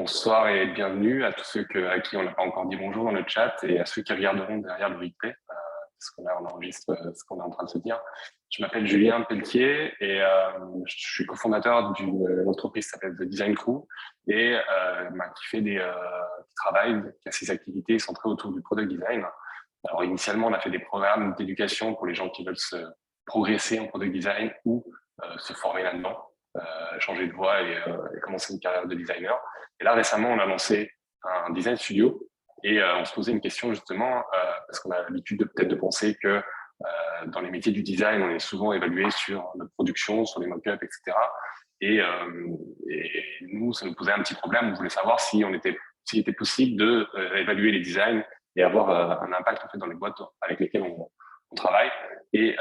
Bonsoir et bienvenue à tous ceux à qui on n'a pas encore dit bonjour dans le chat et à ceux qui regarderont derrière le replay, parce qu'on on enregistre ce qu'on est en train de se dire. Je m'appelle Julien Pelletier et je suis cofondateur d'une entreprise qui s'appelle The Design Crew et qui travaille, qui a ses activités centrées autour du product design. Alors initialement, on a fait des programmes d'éducation pour les gens qui veulent se progresser en product design ou se former là-dedans, changer de voie et commencer une carrière de designer. Et là, récemment, on a lancé un design studio et on se posait une question justement, parce qu'on a l'habitude peut-être de penser que dans les métiers du design, on est souvent évalué sur notre production, sur les mock-ups, etc. Et nous, ça nous posait un petit problème. On voulait savoir s'il était possible de évaluer les designs et avoir un impact en fait dans les boîtes avec lesquelles on travaille. Et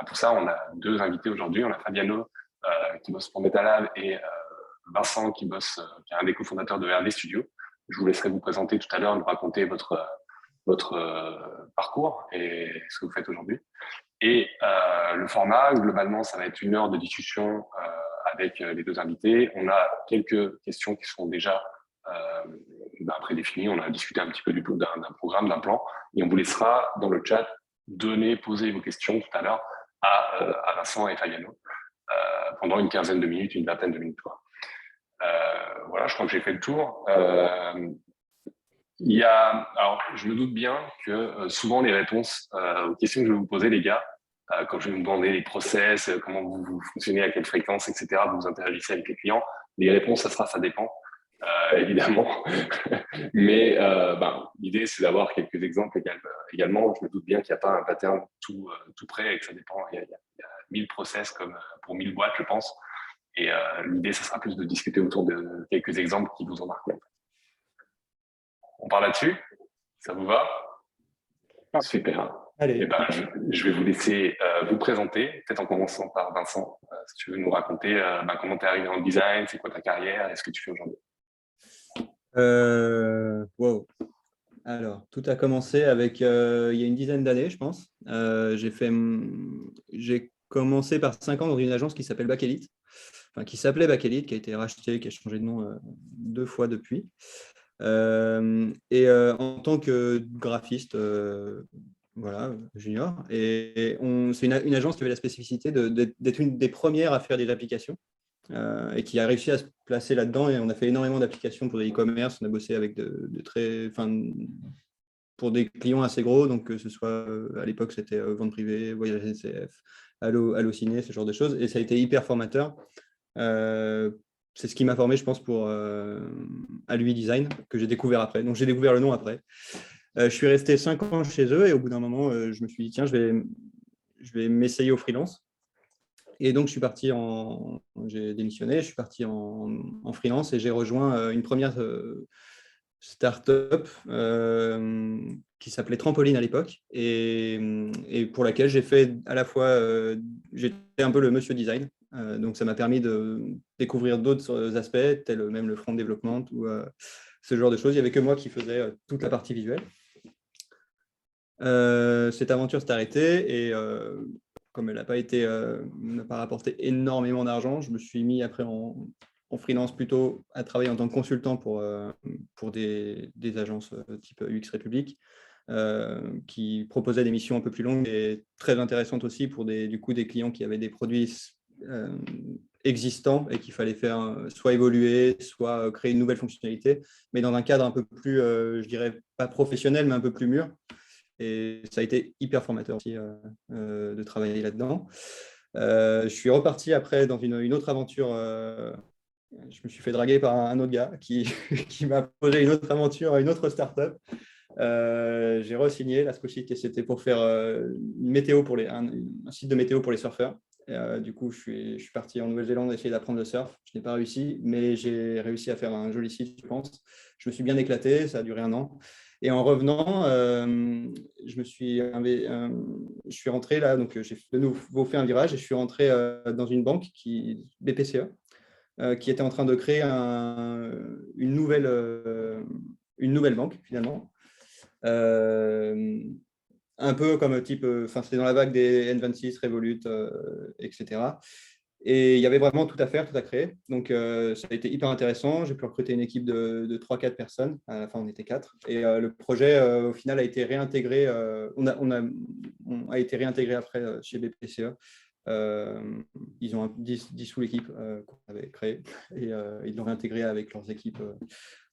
pour ça, on a deux invités aujourd'hui. On a Fabiano qui bosse pour Metalab et Vincent qui est un des cofondateurs de RD Studio. Je vous laisserai vous présenter tout à l'heure, nous raconter votre parcours et ce que vous faites aujourd'hui. Et le format, globalement, ça va être 1 heure de discussion avec les deux invités. On a quelques questions qui sont déjà prédéfinies. On a discuté un petit peu d'un programme, d'un plan. Et on vous laissera dans le chat poser vos questions tout à l'heure à Vincent et Fabiano pendant une quinzaine de minutes, une vingtaine de minutes. Voilà, je crois que j'ai fait le tour. Alors, je me doute bien que souvent les réponses aux questions que je vais vous poser, les gars, quand je vais vous demander les process, comment vous fonctionnez, à quelle fréquence, etc., vous interagissez avec les clients, les réponses, ça dépend, évidemment. Mais l'idée, c'est d'avoir quelques exemples également. Je me doute bien qu'il n'y a pas un pattern tout prêt et que ça dépend. Il y a 1000 process comme pour 1000 boîtes, je pense. Et l'idée, ça sera plus de discuter autour de quelques exemples qui vous ont marqué. On part là-dessus? Ça vous va? Super. Allez. Je vais vous laisser vous présenter, peut-être en commençant par Vincent, si tu veux nous raconter comment tu es arrivé dans le design, c'est quoi ta carrière et ce que tu fais aujourd'hui. Wow. Alors, tout a commencé avec il y a une dizaine d'années, je pense. J'ai commencé par 5 ans dans une agence qui s'appelle Back Elite, enfin qui s'appelait Back Elite, qui a été rachetée, qui a changé de nom 2 fois depuis. En tant que graphiste, voilà, junior. Et c'est une agence qui avait la spécificité d'être une des premières à faire des applications et qui a réussi à se placer là-dedans. Et on a fait énormément d'applications pour des e-commerce. On a bossé avec pour des clients assez gros, donc que ce soit à l'époque, c'était Vente Privée, Voyage SNCF, Allociné, ce genre de choses. Et ça a été hyper formateur. C'est ce qui m'a formé, je pense, pour Alui Design, que j'ai découvert après. Donc, j'ai découvert le nom après. Je suis resté 5 ans chez eux et au bout d'un moment, je me suis dit, tiens, je vais m'essayer au freelance. Et donc, j'ai démissionné, je suis parti en freelance et j'ai rejoint une première start-up qui s'appelait Trampoline à l'époque et pour laquelle j'ai fait à la fois, j'étais un peu le monsieur design. Donc, ça m'a permis de découvrir d'autres aspects, tels même le front development ou ce genre de choses. Il n'y avait que moi qui faisais toute la partie visuelle. Cette aventure s'est arrêtée et comme elle n'a pas rapporté énormément d'argent, je me suis mis après en freelance plutôt à travailler en tant que consultant pour des agences type UX République qui proposaient des missions un peu plus longues et très intéressantes aussi pour des clients qui avaient des produits existants et qu'il fallait faire soit évoluer, soit créer une nouvelle fonctionnalité, mais dans un cadre un peu plus, je dirais, pas professionnel, mais un peu plus mûr. Et ça a été hyper formateur aussi de travailler là-dedans. Je suis reparti après dans une autre aventure. Je me suis fait draguer par un autre gars qui m'a posé une autre aventure, une autre start-up. J'ai re-signé la Scotia et c'était pour faire une météo un site de météo pour les surfeurs. Du coup, je suis parti en Nouvelle-Zélande essayer d'apprendre le surf. Je n'ai pas réussi, mais j'ai réussi à faire un joli site, je pense. Je me suis bien éclaté, ça a duré 1 an. Et en revenant, je suis rentré là, donc j'ai de nouveau fait un virage et je suis rentré dans une banque, BPCE, qui était en train de créer une nouvelle banque finalement. Un peu comme type, c'était dans la vague des N26, Revolut, etc. Et il y avait vraiment tout à faire, tout à créer. Donc, ça a été hyper intéressant. J'ai pu recruter une équipe de 3-4 personnes. À la fin, on était 4. Et le projet, au final, a été réintégré. On a été réintégré après chez BPCE. Ils ont dissous l'équipe qu'on avait créée et ils l'ont réintégré avec leurs équipes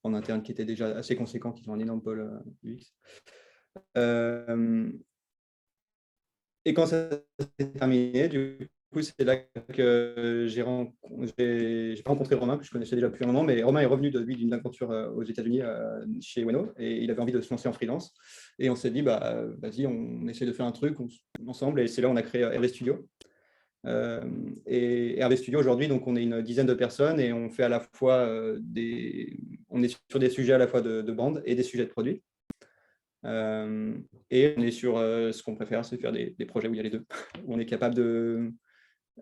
en interne qui étaient déjà assez conséquents, qui ont un énorme pôle UX. Et quand ça s'est terminé, du coup, c'est là que j'ai rencontré Romain, que je connaissais déjà depuis un moment, mais Romain est revenu d'une aventure aux États-Unis chez Weno et il avait envie de se lancer en freelance. Et on s'est dit, bah, vas-y, on essaie de faire un truc ensemble. Et c'est là qu'on a créé RV Studio. Et RV Studio, aujourd'hui, donc on est une dizaine de personnes et on fait à la fois on est sur des sujets à la fois de bande et des sujets de produits. Et on est sur ce qu'on préfère, c'est faire des projets où il y a les deux, où on est capable de,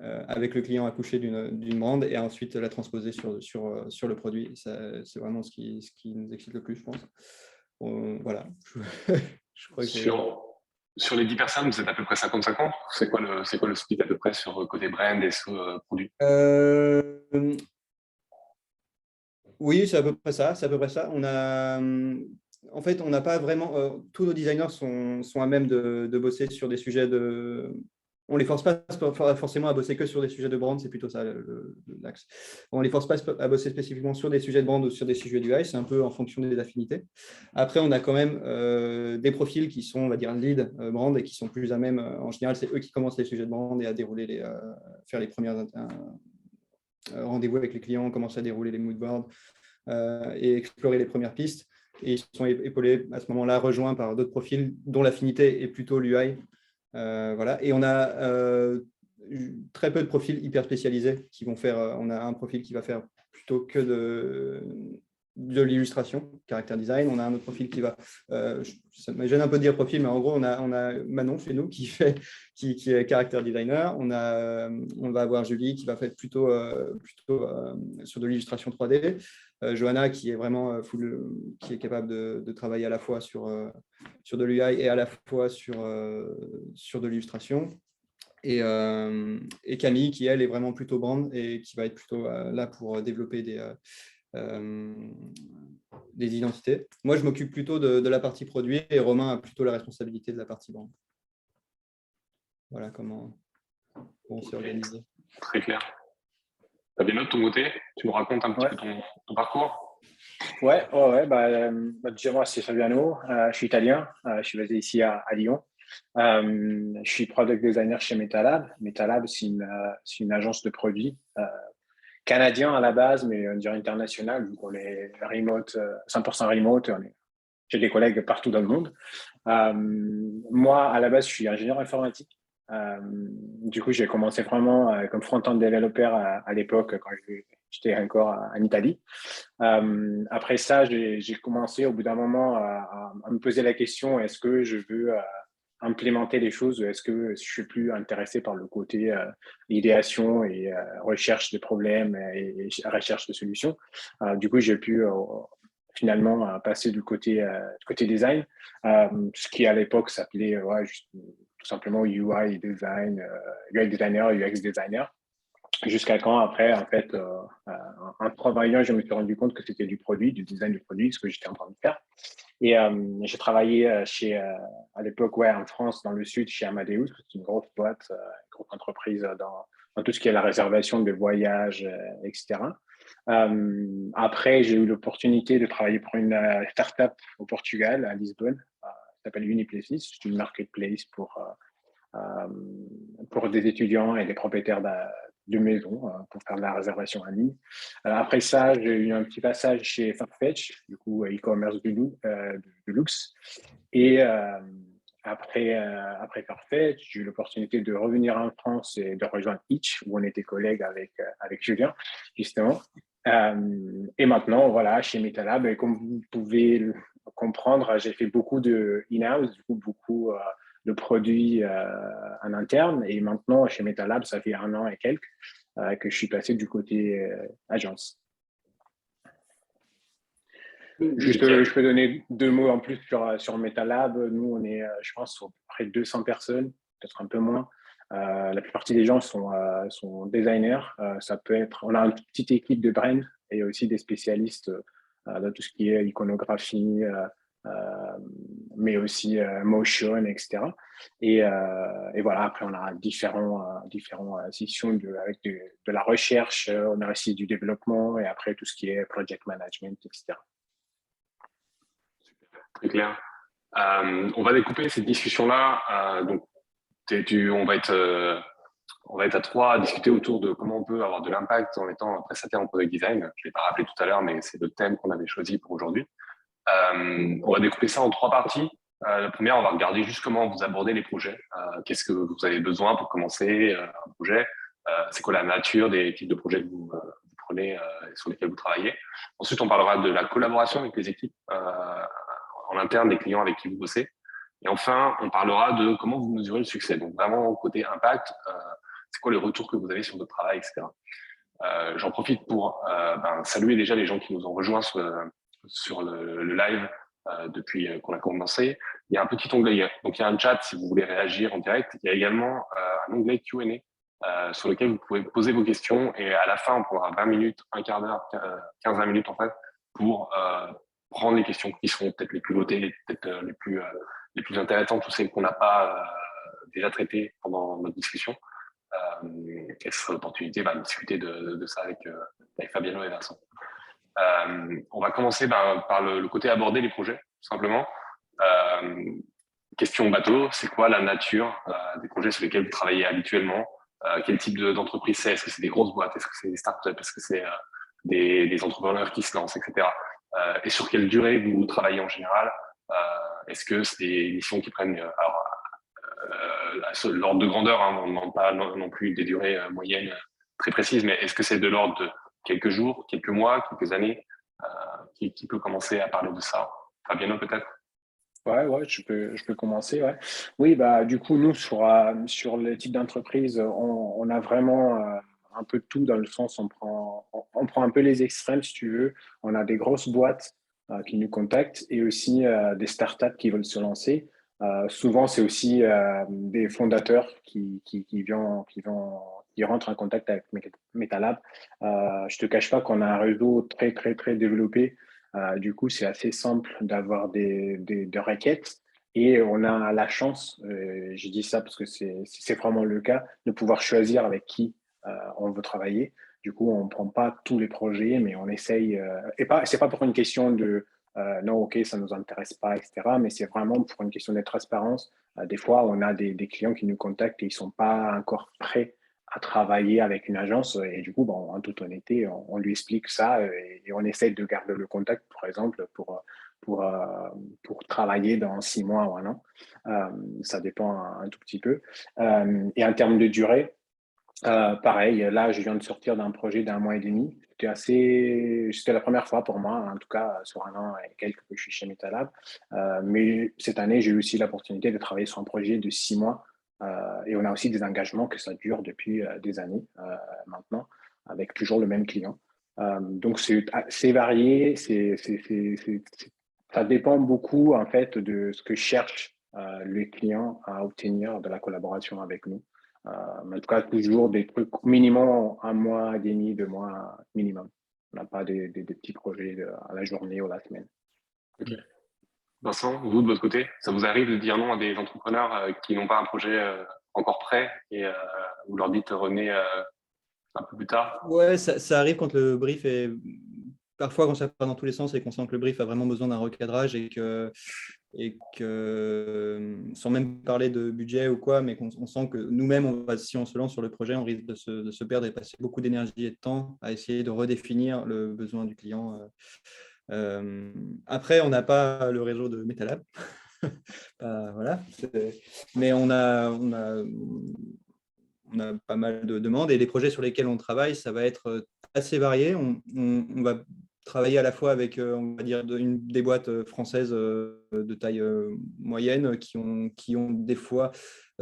avec le client, accoucher d'une brand et ensuite la transposer sur le produit. C'est vraiment ce qui nous excite le plus, je pense. Voilà. Je crois que sur les 10 personnes, vous êtes à peu près 50-50. C'est quoi le split à peu près sur côté brand et sur produit? Oui, c'est à peu près ça. C'est à peu près ça. En fait, on n'a pas vraiment. Tous nos designers sont à même de bosser sur des sujets de. On ne les force pas forcément à bosser que sur des sujets de brand, c'est plutôt ça l'axe. On ne les force pas à bosser spécifiquement sur des sujets de brand ou sur des sujets d'UI, c'est un peu en fonction des affinités. Après, on a quand même des profils qui sont, on va dire, lead brand et qui sont plus à même. En général, c'est eux qui commencent les sujets de brand et à dérouler faire les premières rendez-vous avec les clients, commencer à dérouler les mood boards et explorer les premières pistes. Et ils sont épaulés à ce moment-là, rejoints par d'autres profils dont l'affinité est plutôt l'UI. Voilà. Et on a très peu de profils hyper spécialisés qui vont faire. On a un profil qui va faire plutôt que de l'illustration, caractère design. On a un autre profil qui va. Ça me gêne un peu de dire profil, mais en gros, on a Manon chez nous qui est caractère designer. On va avoir Julie qui va faire plutôt sur de l'illustration 3D. Johanna qui est vraiment qui est capable de travailler à la fois sur de l'UI et à la fois sur de l'illustration. Et Camille qui, elle, est vraiment plutôt brand et qui va être plutôt là pour développer des identités. Moi, je m'occupe plutôt de la partie produit et Romain a plutôt la responsabilité de la partie brand. Voilà comment on s'est organisé. Très clair. Fabien, de ton côté, tu nous racontes un petit peu ton parcours? Ouais. Déjà, moi, c'est Fabiano. Je suis italien. Je suis basé ici à Lyon. Je suis product designer chez MetaLab. MetaLab, c'est une agence de produits canadien à la base, mais on dirait international, vu qu'on est remote, 100% remote. J'ai des collègues partout dans le monde. Moi, à la base, je suis ingénieur informatique. Du coup, j'ai commencé vraiment comme front-end développeur à l'époque quand j'étais encore en Italie. Après ça, j'ai commencé au bout d'un moment à me poser la question, est-ce que je veux implémenter des choses, est-ce que je suis plus intéressé par le côté idéation et recherche de problèmes et recherche de solutions. Du coup, j'ai pu finalement passer du côté design, ce qui à l'époque s'appelait tout simplement UI design, UI designer, UX designer. Jusqu'à quand, après, en fait, en travaillant, je me suis rendu compte que c'était du design du produit, ce que j'étais en train de faire. Et j'ai travaillé à l'époque, en France, dans le sud, chez Amadeus, c'est une grosse boîte, une grosse entreprise dans tout ce qui est la réservation de voyages, etc. Après, j'ai eu l'opportunité de travailler pour une start-up au Portugal, à Lisbonne, qui s'appelle Uniplaces. C'est une marketplace pour des étudiants et des propriétaires de maisons pour faire de la réservation en ligne. Après ça, j'ai eu un petit passage chez Farfetch, du coup e-commerce de luxe. Et après Farfetch, j'ai eu l'opportunité de revenir en France et de rejoindre Itch, où on était collègues avec Julien, justement. Et maintenant, voilà, chez MetaLab, et comme vous pouvez le comprendre, j'ai fait beaucoup de in-house, du coup, beaucoup de produits en interne. Et maintenant, chez MetaLab, ça fait 1 an et quelques que je suis passé du côté agence. Juste, je peux donner 2 mots en plus sur MetaLab. Nous, on est, je pense, à peu près 200 personnes, peut-être un peu moins. La plupart des gens sont designers. Ça peut être, on a une petite équipe de brain et aussi des spécialistes dans tout ce qui est iconographie, mais aussi motion, etc. Et voilà, après, on a différents sections avec de la recherche, on a aussi du développement et après tout ce qui est project management, etc. Très clair. On va découper cette discussion-là. Donc, on va être à trois à discuter autour de comment on peut avoir de l'impact en étant prestataire en product design. Je ne l'ai pas rappelé tout à l'heure, mais c'est le thème qu'on avait choisi pour aujourd'hui. On va découper ça en trois parties. La première, on va regarder juste comment vous abordez les projets. Qu'est-ce que vous avez besoin pour commencer un projet? C'est quoi la nature des types de projets que vous prenez et sur lesquels vous travaillez? Ensuite, on parlera de la collaboration avec les équipes en interne des clients avec qui vous bossez. Et enfin, on parlera de comment vous mesurez le succès. Donc vraiment, côté impact, c'est quoi les retours que vous avez sur votre travail, etc. J'en profite pour saluer déjà les gens qui nous ont rejoints sur le live depuis qu'on a commencé. Il y a un petit onglet, donc il y a un chat si vous voulez réagir en direct. Il y a également un onglet Q&A sur lequel vous pouvez poser vos questions et à la fin, on prendra 20 minutes, un quart d'heure, 15-20 minutes en fait, pour prendre les questions qui seront peut-être les plus votées, peut-être les plus intéressantes, ou celles qu'on n'a pas déjà traitées pendant notre discussion. Et ce sera l'opportunité de discuter de ça avec Fabiano et Vincent. On va commencer par le côté aborder les projets, tout simplement. Question bateau, c'est quoi la nature des projets sur lesquels vous travaillez habituellement? Quel type d'entreprise c'est? Est-ce que c'est des grosses boîtes? Est-ce que c'est des startups? Est-ce que c'est des entrepreneurs qui se lancent, etc. Et sur quelle durée vous travaillez en général? Est-ce que c'est des missions qui prennent l'ordre de grandeur, hein, on ne demande pas non plus des durées moyennes très précises, mais est-ce que c'est de l'ordre de quelques jours, quelques mois, quelques années? Qui peut commencer à parler de ça? Fabiano, peut-être? Ouais, je peux commencer. Ouais. Oui, du coup, nous, sur le type d'entreprise, on a vraiment un peu de tout dans le sens, on prend un peu les extrêmes, si tu veux. On a des grosses boîtes qui nous contactent et aussi des startups qui veulent se lancer. Souvent, c'est aussi des fondateurs qui rentrent en contact avec Metalab. Je te cache pas qu'on a un réseau très, très, très développé. Du coup, c'est assez simple d'avoir des requêtes et on a la chance, je dis ça parce que c'est vraiment le cas, de pouvoir choisir avec qui on veut travailler. Du coup, on ne prend pas tous les projets, mais on essaye. C'est pas pour une question de non, ok, ça ne nous intéresse pas, etc. Mais c'est vraiment pour une question de transparence. Des fois, on a des clients qui nous contactent et ils ne sont pas encore prêts à travailler avec une agence et du coup, en toute honnêteté, on lui explique ça et on essaie de garder le contact, par exemple, pour travailler dans 6 mois ou un an. Ça dépend un tout petit peu. Et en termes de durée, pareil, là, je viens de sortir d'un projet d'un mois et demi. C'était la première fois pour moi, en tout cas, sur un an et quelques que je suis chez Metalab. Mais cette année, j'ai eu aussi l'opportunité de travailler sur un projet de 6 mois. Et on a aussi des engagements que ça dure depuis des années maintenant, avec toujours le même client. Donc, c'est varié, ça dépend beaucoup, en fait, de ce que cherche le client à obtenir de la collaboration avec nous. En tout cas, toujours des trucs minimum un mois et demi, 2 mois minimum. On n'a pas des petits projets à la journée ou à la semaine. Ok. Vincent, vous, de votre côté, ça vous arrive de dire non à des entrepreneurs qui n'ont pas un projet encore prêt et vous leur dites revenez un peu plus tard? Ouais, ça arrive quand le brief est… Parfois, quand ça part dans tous les sens et qu'on sent que le brief a vraiment besoin d'un recadrage et que, sans même parler de budget ou quoi, mais qu'on sent que nous-mêmes, si on se lance sur le projet, on risque de se perdre et passer beaucoup d'énergie et de temps à essayer de redéfinir le besoin du client. Après, on n'a pas le réseau de Metalab. Voilà. Mais on a pas mal de demandes et les projets sur lesquels on travaille, ça va être assez varié. On va travailler à la fois avec, on va dire, des boîtes françaises de taille moyenne qui ont des fois,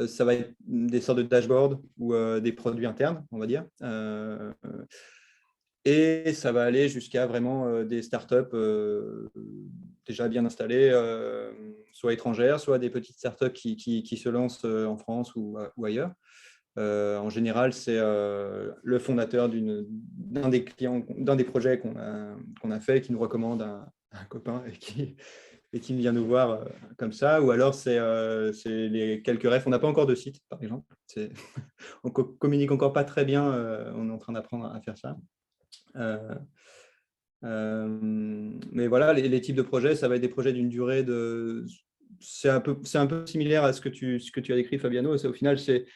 ça va être des sortes de dashboards ou des produits internes, on va dire. Et ça va aller jusqu'à vraiment des startups déjà bien installées, soit étrangères, soit des petites startups qui se lancent en France ou ailleurs. En général, c'est le fondateur d'un des clients, d'un des projets qu'on a fait, qui nous recommande un copain et qui vient nous voir comme ça. Ou alors, c'est les quelques refs. On n'a pas encore de site, par exemple. On communique encore pas très bien. On est en train d'apprendre à faire ça. Mais voilà, les types de projets, ça va être des projets d'une durée de… C'est un peu similaire à ce que tu as décrit, Fabiano. Au final, c'est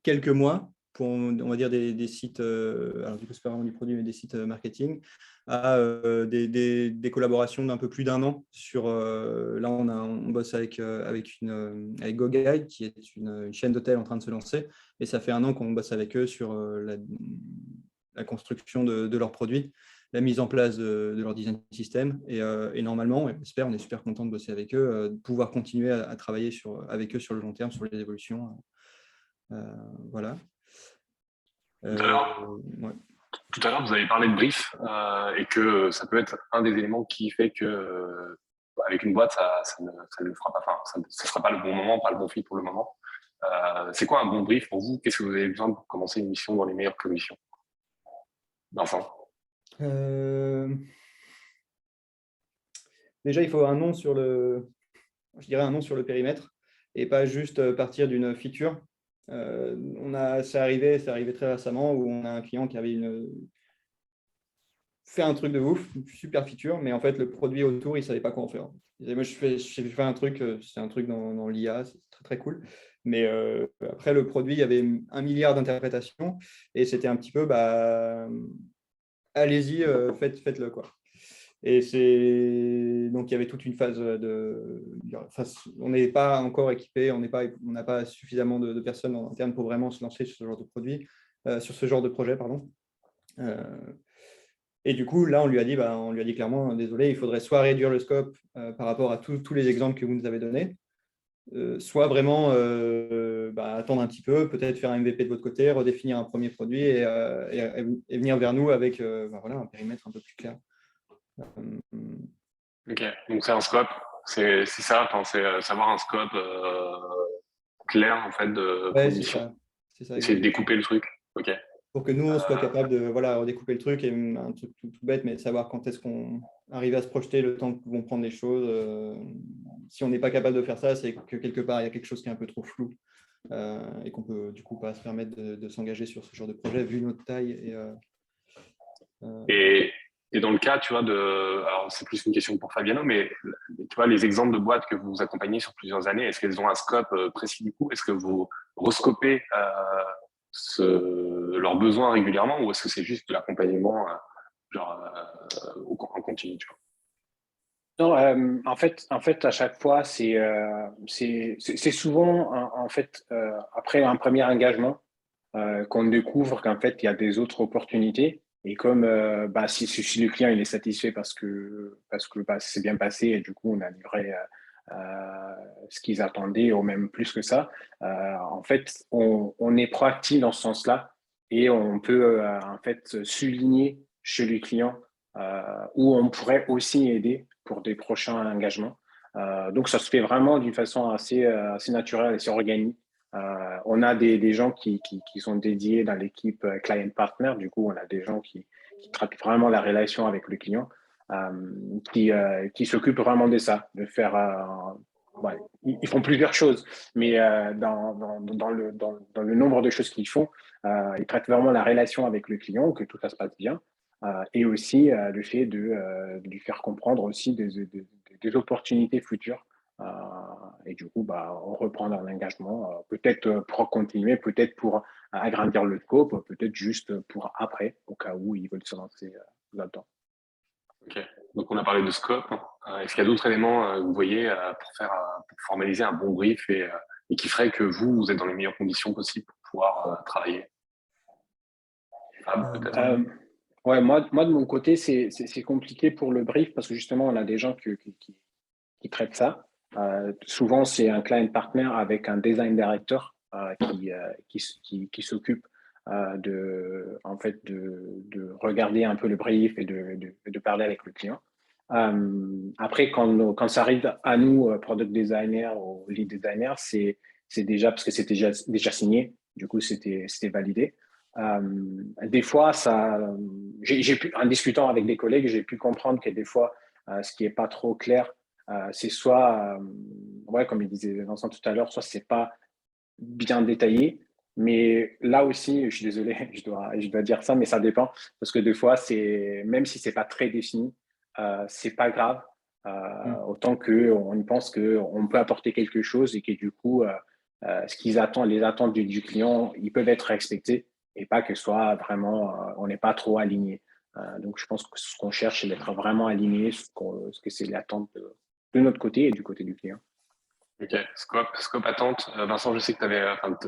quelques mois pour, on va dire, des sites, alors du coup, c'est pas vraiment du produit, mais des sites marketing, à des collaborations d'un peu plus d'un an. Là, on bosse avec GoGuide, qui est une chaîne d'hôtels en train de se lancer. Et ça fait un an qu'on bosse avec eux sur la construction de leurs produits, la mise en place de leur design system. Et normalement, on est super content de bosser avec eux, de pouvoir continuer à travailler avec eux sur le long terme, sur les évolutions. Voilà. Ouais. Tout à l'heure, vous avez parlé de brief et que ça peut être un des éléments qui fait que avec une boîte, ça ne le fera pas. Enfin, ça ne sera pas le bon moment, pas le bon fit pour le moment. C'est quoi un bon brief pour vous? Qu'est-ce que vous avez besoin pour commencer une mission dans les meilleures conditions? Vincent? Déjà, il faut un nom sur je dirais un nom sur le périmètre et pas juste partir d'une feature. C'est arrivé très récemment où on a un client qui avait fait un truc de ouf, une super feature, mais en fait, le produit autour, il ne savait pas quoi en faire. Il disait, moi, j'ai fait un truc, c'est un truc dans l'IA, c'est très, très cool. Mais après, le produit, il y avait 1 milliard d'interprétations et c'était un petit peu, allez-y, faites-le, quoi. Et donc, il y avait toute une phase on n'est pas encore équipé, on n'a pas suffisamment de personnes en interne pour vraiment se lancer sur ce genre de produit, sur ce genre de projet, pardon. Et du coup, là, on lui a dit clairement, désolé, il faudrait soit réduire le scope par rapport à tous les exemples que vous nous avez donnés, soit vraiment attendre un petit peu, peut-être faire un MVP de votre côté, redéfinir un premier produit et venir vers nous avec un périmètre un peu plus clair. Ok, donc c'est un scope, c'est ça, enfin, c'est savoir un scope clair en fait pour une mission. C'est ça, Essayer de exactement. découper le truc. Ok. Pour que nous, on soit capable de redécouper le truc, et un truc tout bête, mais de savoir quand est-ce qu'on arrive à se projeter, le temps que vont prendre les choses. Si on n'est pas capable de faire ça, c'est que quelque part, il y a quelque chose qui est un peu trop flou et qu'on peut du coup pas se permettre de s'engager sur ce genre de projet vu notre taille. Et dans le cas, tu vois, alors c'est plus une question pour Fabiano, mais tu vois, les exemples de boîtes que vous accompagnez sur plusieurs années, est-ce qu'elles ont un scope précis du coup? Est-ce que vous rescopez leurs besoins régulièrement ou est-ce que c'est juste de l'accompagnement en continu, tu vois? Non, en fait, à chaque fois, c'est souvent, en fait, après un premier engagement, qu'on découvre qu'en fait, il y a des autres opportunités. Et comme si le client il est satisfait parce que c'est bien passé et du coup, on a livré ce qu'ils attendaient ou même plus que ça, en fait, on est proactif dans ce sens-là et on peut en fait souligner chez le client où on pourrait aussi aider pour des prochains engagements. Donc, ça se fait vraiment d'une façon assez naturelle, assez organique. On a des gens qui sont dédiés dans l'équipe client partner. Du coup, on a des gens qui traitent vraiment la relation avec le client, qui s'occupent vraiment de ça, de faire. Ouais, ils font plusieurs choses, mais dans le nombre de choses qu'ils font, ils traitent vraiment la relation avec le client, que tout ça se passe bien, et aussi le fait de lui faire comprendre aussi des opportunités futures. Et du coup, on reprend un engagement, peut-être pour continuer, peut-être pour agrandir le scope, peut-être juste pour après, au cas où ils veulent se lancer là-dedans. Ok. Donc on a parlé de scope. Est-ce qu'il y a d'autres éléments que vous voyez pour formaliser un bon brief et qui ferait que vous êtes dans les meilleures conditions possibles pour pouvoir travailler? Ouais, moi, de mon côté, c'est compliqué pour le brief parce que justement, on a des gens qui traitent ça. Souvent, c'est un client partner avec un design director qui s'occupe en fait, de regarder un peu le brief et de parler avec le client. Après, quand ça arrive à nous, product designer ou lead designer, c'est déjà parce que c'est déjà signé. Du coup, c'était validé. Des fois, en discutant avec des collègues, j'ai pu comprendre que des fois, ce qui n'est pas trop clair, c'est soit, ouais, comme il disait Vincent tout à l'heure, soit c'est pas bien détaillé. Mais là aussi, je suis désolé, je dois dire ça, mais ça dépend. Parce que des fois, même si c'est pas très défini, c'est pas grave. Autant qu'on y pense qu'on peut apporter quelque chose et que du coup, ce qu'ils attendent, les attentes du client, ils peuvent être respectés et pas que ce soit vraiment, on n'est pas trop aligné. Donc, je pense que ce qu'on cherche, c'est d'être vraiment aligné, ce que c'est l'attente de notre côté et du côté du client. Ok, scope attente. Vincent, je sais que tu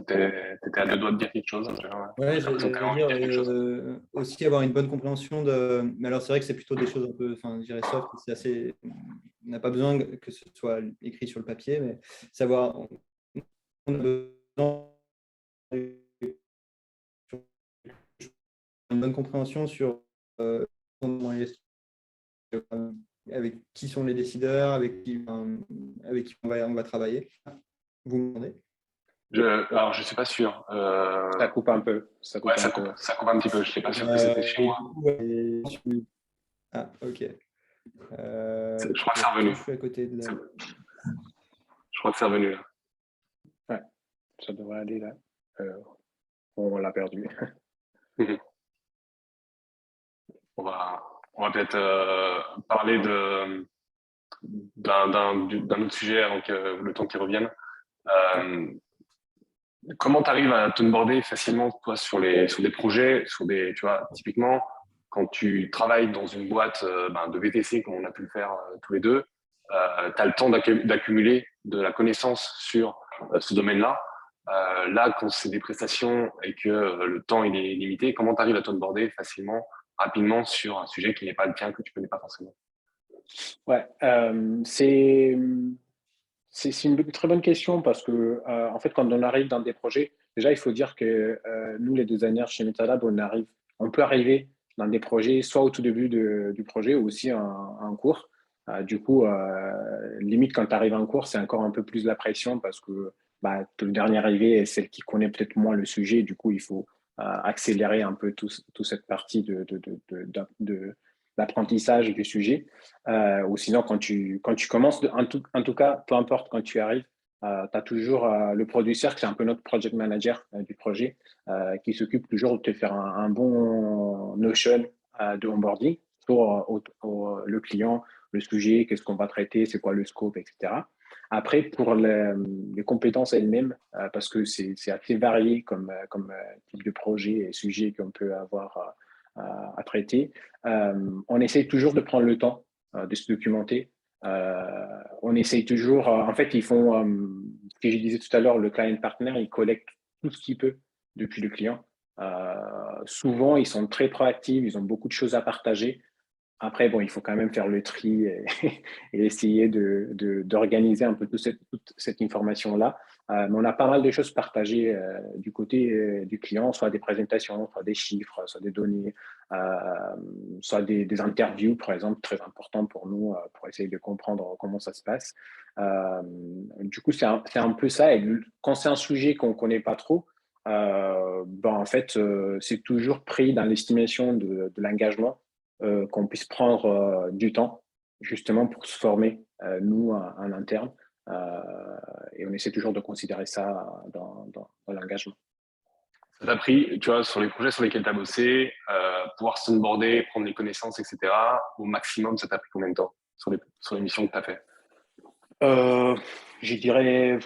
étais à deux doigts de dire quelque chose. Ouais, J'ai l'impression que tu avais envie de dire dire quelque chose. aussi avoir une bonne compréhension de. Mais alors, c'est vrai que c'est plutôt des choses un peu, enfin, je dirais soft, c'est assez. On n'a pas besoin que ce soit écrit sur le papier, mais savoir. On a besoin d'une bonne compréhension sur comment avec qui sont les décideurs, avec qui on va travailler. Vous me demandez? Alors, je suis pas sûr. Ça coupe un peu. Ça coupe Ouais, un peu. ça coupe un petit peu. Je n'étais pas sûr que c'était chez Et moi. du coup, ouais, ah, ok. Je crois que c'est revenu. Je suis à côté de là. Je crois que c'est revenu là. Ouais, ça devrait aller là. On l'a perdu. On va peut-être parler d'un autre sujet avant que le temps qu'il revienne. Comment tu arrives à t'onboarder facilement toi, sur des projets, tu vois, typiquement, quand tu travailles dans une boîte de VTC, comme on a pu le faire tous les deux, tu as le temps d'accumuler de la connaissance sur ce domaine-là. Là, quand c'est des prestations et que le temps il est limité, comment tu arrives à t'onboarder facilement, rapidement sur un sujet qui n'est pas le tien, que tu ne connais pas forcément? Ouais, c'est une très bonne question parce que, en fait, quand on arrive dans des projets, déjà, il faut dire que nous, les designers chez MetaLab, on peut arriver dans des projets soit au tout début du projet ou aussi en cours. Du coup, limite, quand tu arrives en cours, c'est encore un peu plus la pression parce que le dernier arrivé est celle qui connaît peut-être moins le sujet. Du coup, il faut accélérer un peu toute cette partie d'apprentissage du sujet. Ou sinon, quand tu commences, en tout cas, peu importe quand tu arrives, tu as toujours le producteur, qui est un peu notre project manager du projet, qui s'occupe toujours de te faire un bon notion de onboarding pour le client, le sujet, qu'est-ce qu'on va traiter, c'est quoi le scope, etc. Après, pour les compétences elles-mêmes, parce que c'est assez varié comme type de projet et sujet qu'on peut avoir à traiter, on essaye toujours de prendre le temps de se documenter. On essaye toujours, en fait, ils font, ce que je disais tout à l'heure, le client partner, il collecte tout ce qu'il peut depuis le client. Souvent, ils sont très proactifs, ils ont beaucoup de choses à partager. Après, bon, il faut quand même faire le tri et, et essayer d'organiser un peu toute cette information-là. Mais on a pas mal de choses partagées du côté du client, soit des présentations, soit des chiffres, soit des données, soit des interviews, par exemple, très important pour nous, pour essayer de comprendre comment ça se passe. Du coup, c'est un peu ça. Et quand c'est un sujet qu'on ne connaît pas trop, en fait, c'est toujours pris dans l'estimation de l'engagement qu'on puisse prendre du temps justement pour se former, nous, en interne. Et on essaie toujours de considérer ça dans l'engagement. Ça t'a pris, tu vois, sur les projets sur lesquels tu as bossé, pouvoir s'onboarder, prendre les connaissances, etc. Au maximum, ça t'a pris combien de temps sur les missions que tu as fait? Je dirais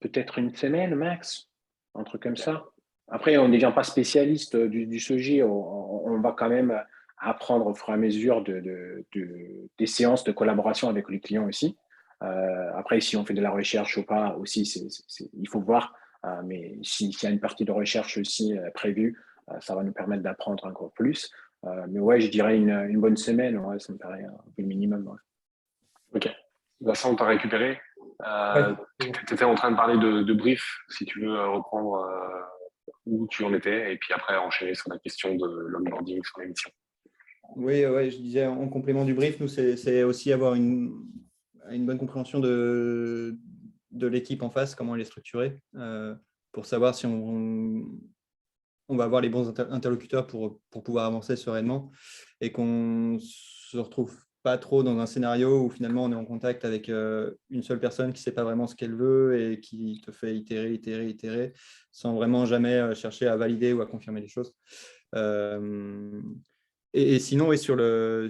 peut-être une semaine max, un truc comme ça. Après, on ne devient pas spécialiste du sujet. On va quand même apprendre au fur et à mesure des séances de collaboration avec les clients aussi. Après, si on fait de la recherche ou pas, aussi, il faut voir. Mais s'il y a une partie de recherche aussi prévue, ça va nous permettre d'apprendre encore plus. Mais ouais, je dirais une bonne semaine. Ouais, ça me paraît un peu le minimum. Ouais. Ok. Vincent, t'as récupéré. Ouais. Tu étais en train de parler de brief, si tu veux reprendre où tu en étais, et puis après enchaîner sur la question de l'onboarding sur l'émission. Oui, ouais, je disais en complément du brief, nous, c'est aussi avoir une bonne compréhension de l'équipe en face, comment elle est structurée, pour savoir si on va avoir les bons interlocuteurs pour pouvoir avancer sereinement et qu'on ne se retrouve pas trop dans un scénario où finalement on est en contact avec une seule personne qui ne sait pas vraiment ce qu'elle veut et qui te fait itérer, sans vraiment jamais chercher à valider ou à confirmer les choses. Et sinon, oui, sur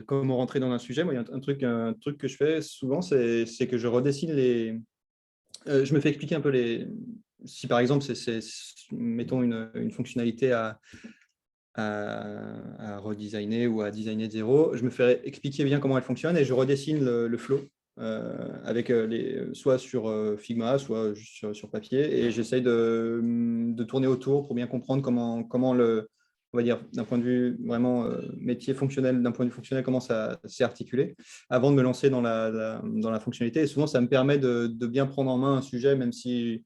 comment rentrer dans un sujet, moi, il y a un truc que je fais souvent, c'est que je redessine je me fais expliquer un peu si par exemple, mettons une fonctionnalité à redesigner ou à designer de zéro, je me fais expliquer bien comment elle fonctionne et je redessine le flow avec soit sur Figma, soit juste sur papier, et j'essaye de tourner autour pour bien comprendre comment on va dire, d'un point de vue vraiment métier fonctionnel, d'un point de vue fonctionnel, comment ça s'est articulé, avant de me lancer dans la fonctionnalité. Et souvent, ça me permet de bien prendre en main un sujet, même si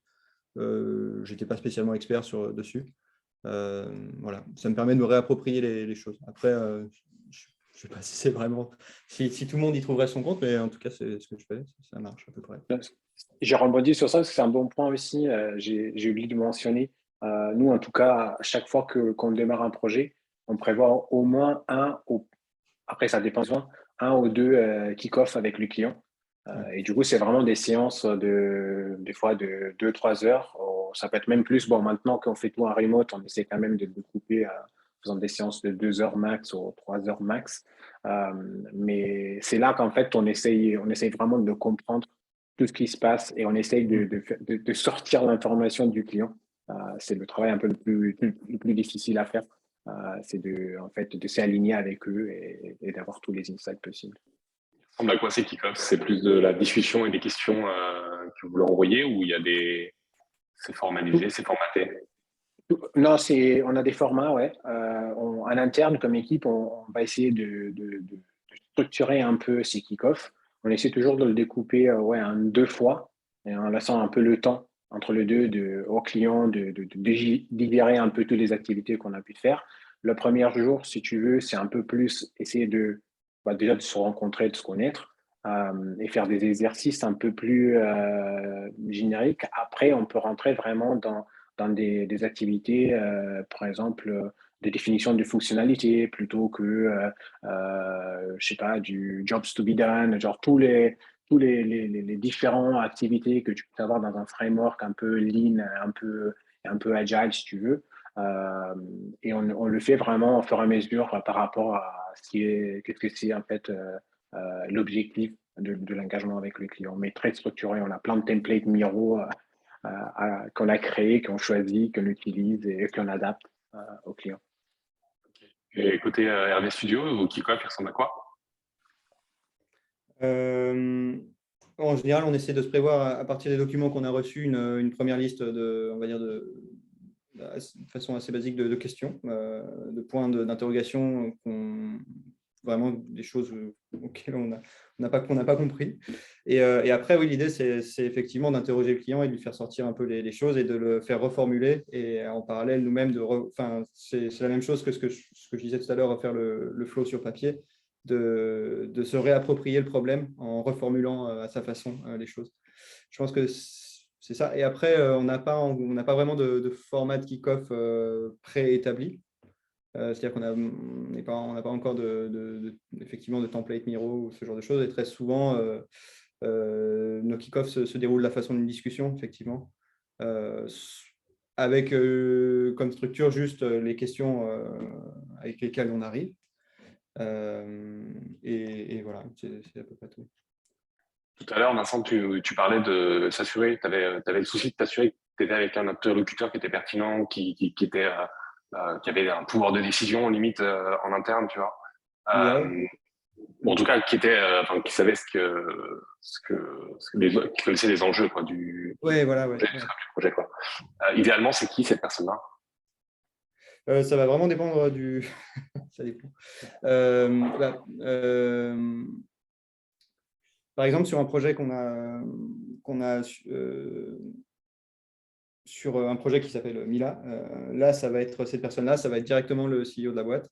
je n'étais pas spécialement expert dessus. Voilà, ça me permet de me réapproprier les choses. Après, je ne sais pas si c'est vraiment si tout le monde y trouverait son compte, mais en tout cas, c'est ce que je fais, ça marche à peu près. J'ai rebondi sur ça parce que c'est un bon point aussi. J'ai oublié de mentionner. Nous, en tout cas, à chaque fois qu'on démarre un projet, on prévoit au moins après ça dépend souvent, un ou deux kick-off avec le client. Et du coup, c'est vraiment des séances des fois de 2-3 heures. Ça peut être même plus. Bon, maintenant qu'on fait tout en remote, on essaie quand même de le couper en faisant des séances de 2 heures max ou 3 heures max. Mais c'est là qu'en fait, on essaye vraiment de comprendre tout ce qui se passe et on essaye de sortir l'information du client. C'est le travail un peu le plus difficile à faire. C'est en fait, de s'aligner avec eux et d'avoir tous les insights possibles. Ça ressemble à quoi ces kick-offs? C'est plus de la discussion et des questions que vous leur envoyez, ou il y a c'est formalisé, c'est formaté? Non, on a des formats, ouais. En interne, comme équipe, on va essayer de structurer un peu ces kick-offs. On essaie toujours de le découper en 2 fois, et en laissant un peu le temps entre les deux au client de digérer un peu toutes les activités qu'on a pu faire. Le premier jour, si tu veux, c'est un peu plus essayer déjà de se rencontrer, de se connaître, et faire des exercices un peu plus génériques. Après, on peut rentrer vraiment dans des activités, par exemple, de définition de fonctionnalité plutôt que, je sais pas, du jobs to be done, genre les différentes activités que tu peux avoir dans un framework un peu lean, un peu agile, si tu veux. Et on le fait vraiment au fur et à mesure par rapport à qu'est-ce que c'est en fait l'objectif de l'engagement avec le client. Mais très structuré, on a plein de templates Miro qu'on a créé, qu'on choisit, qu'on utilise et qu'on adapte aux clients. Et côté RD Studio, vos kick-offs, ils ressemblent à quoi? En général, on essaie de se prévoir à partir des documents qu'on a reçus une première liste on va dire de façon assez basique de questions, de points d'interrogation, vraiment des choses auxquelles on n'a pas compris. Et après, oui, l'idée, c'est effectivement d'interroger le client et de lui faire sortir un peu les choses et de le faire reformuler. Et en parallèle, nous-mêmes, c'est la même chose que ce que je disais tout à l'heure, refaire le flow sur papier, de se réapproprier le problème en reformulant à sa façon les choses. Je pense que c'est ça. Et après, on n'a pas vraiment de format de kick-off préétabli. C'est-à-dire qu'on n'a pas encore effectivement de template Miro ou ce genre de choses. Et très souvent, nos kick-offs se déroulent de la façon d'une discussion, effectivement, avec comme structure juste les questions avec lesquelles on arrive. Et voilà, c'est à peu près tout. Tout à l'heure, Vincent, tu parlais de s'assurer, tu avais le souci de t'assurer que tu étais avec un interlocuteur qui était pertinent, qui avait un pouvoir de décision limite en interne, tu vois. Ouais. En tout cas, qui savait qui connaissait les enjeux quoi, Ouais, voilà, ouais. du projet, quoi. Idéalement, c'est qui cette personne-là? Ça va vraiment dépendre du. Ça dépend. Par exemple, sur un projet qu'on a sur un projet qui s'appelle Mila, là, ça va être cette personne-là, ça va être directement le CEO de la boîte,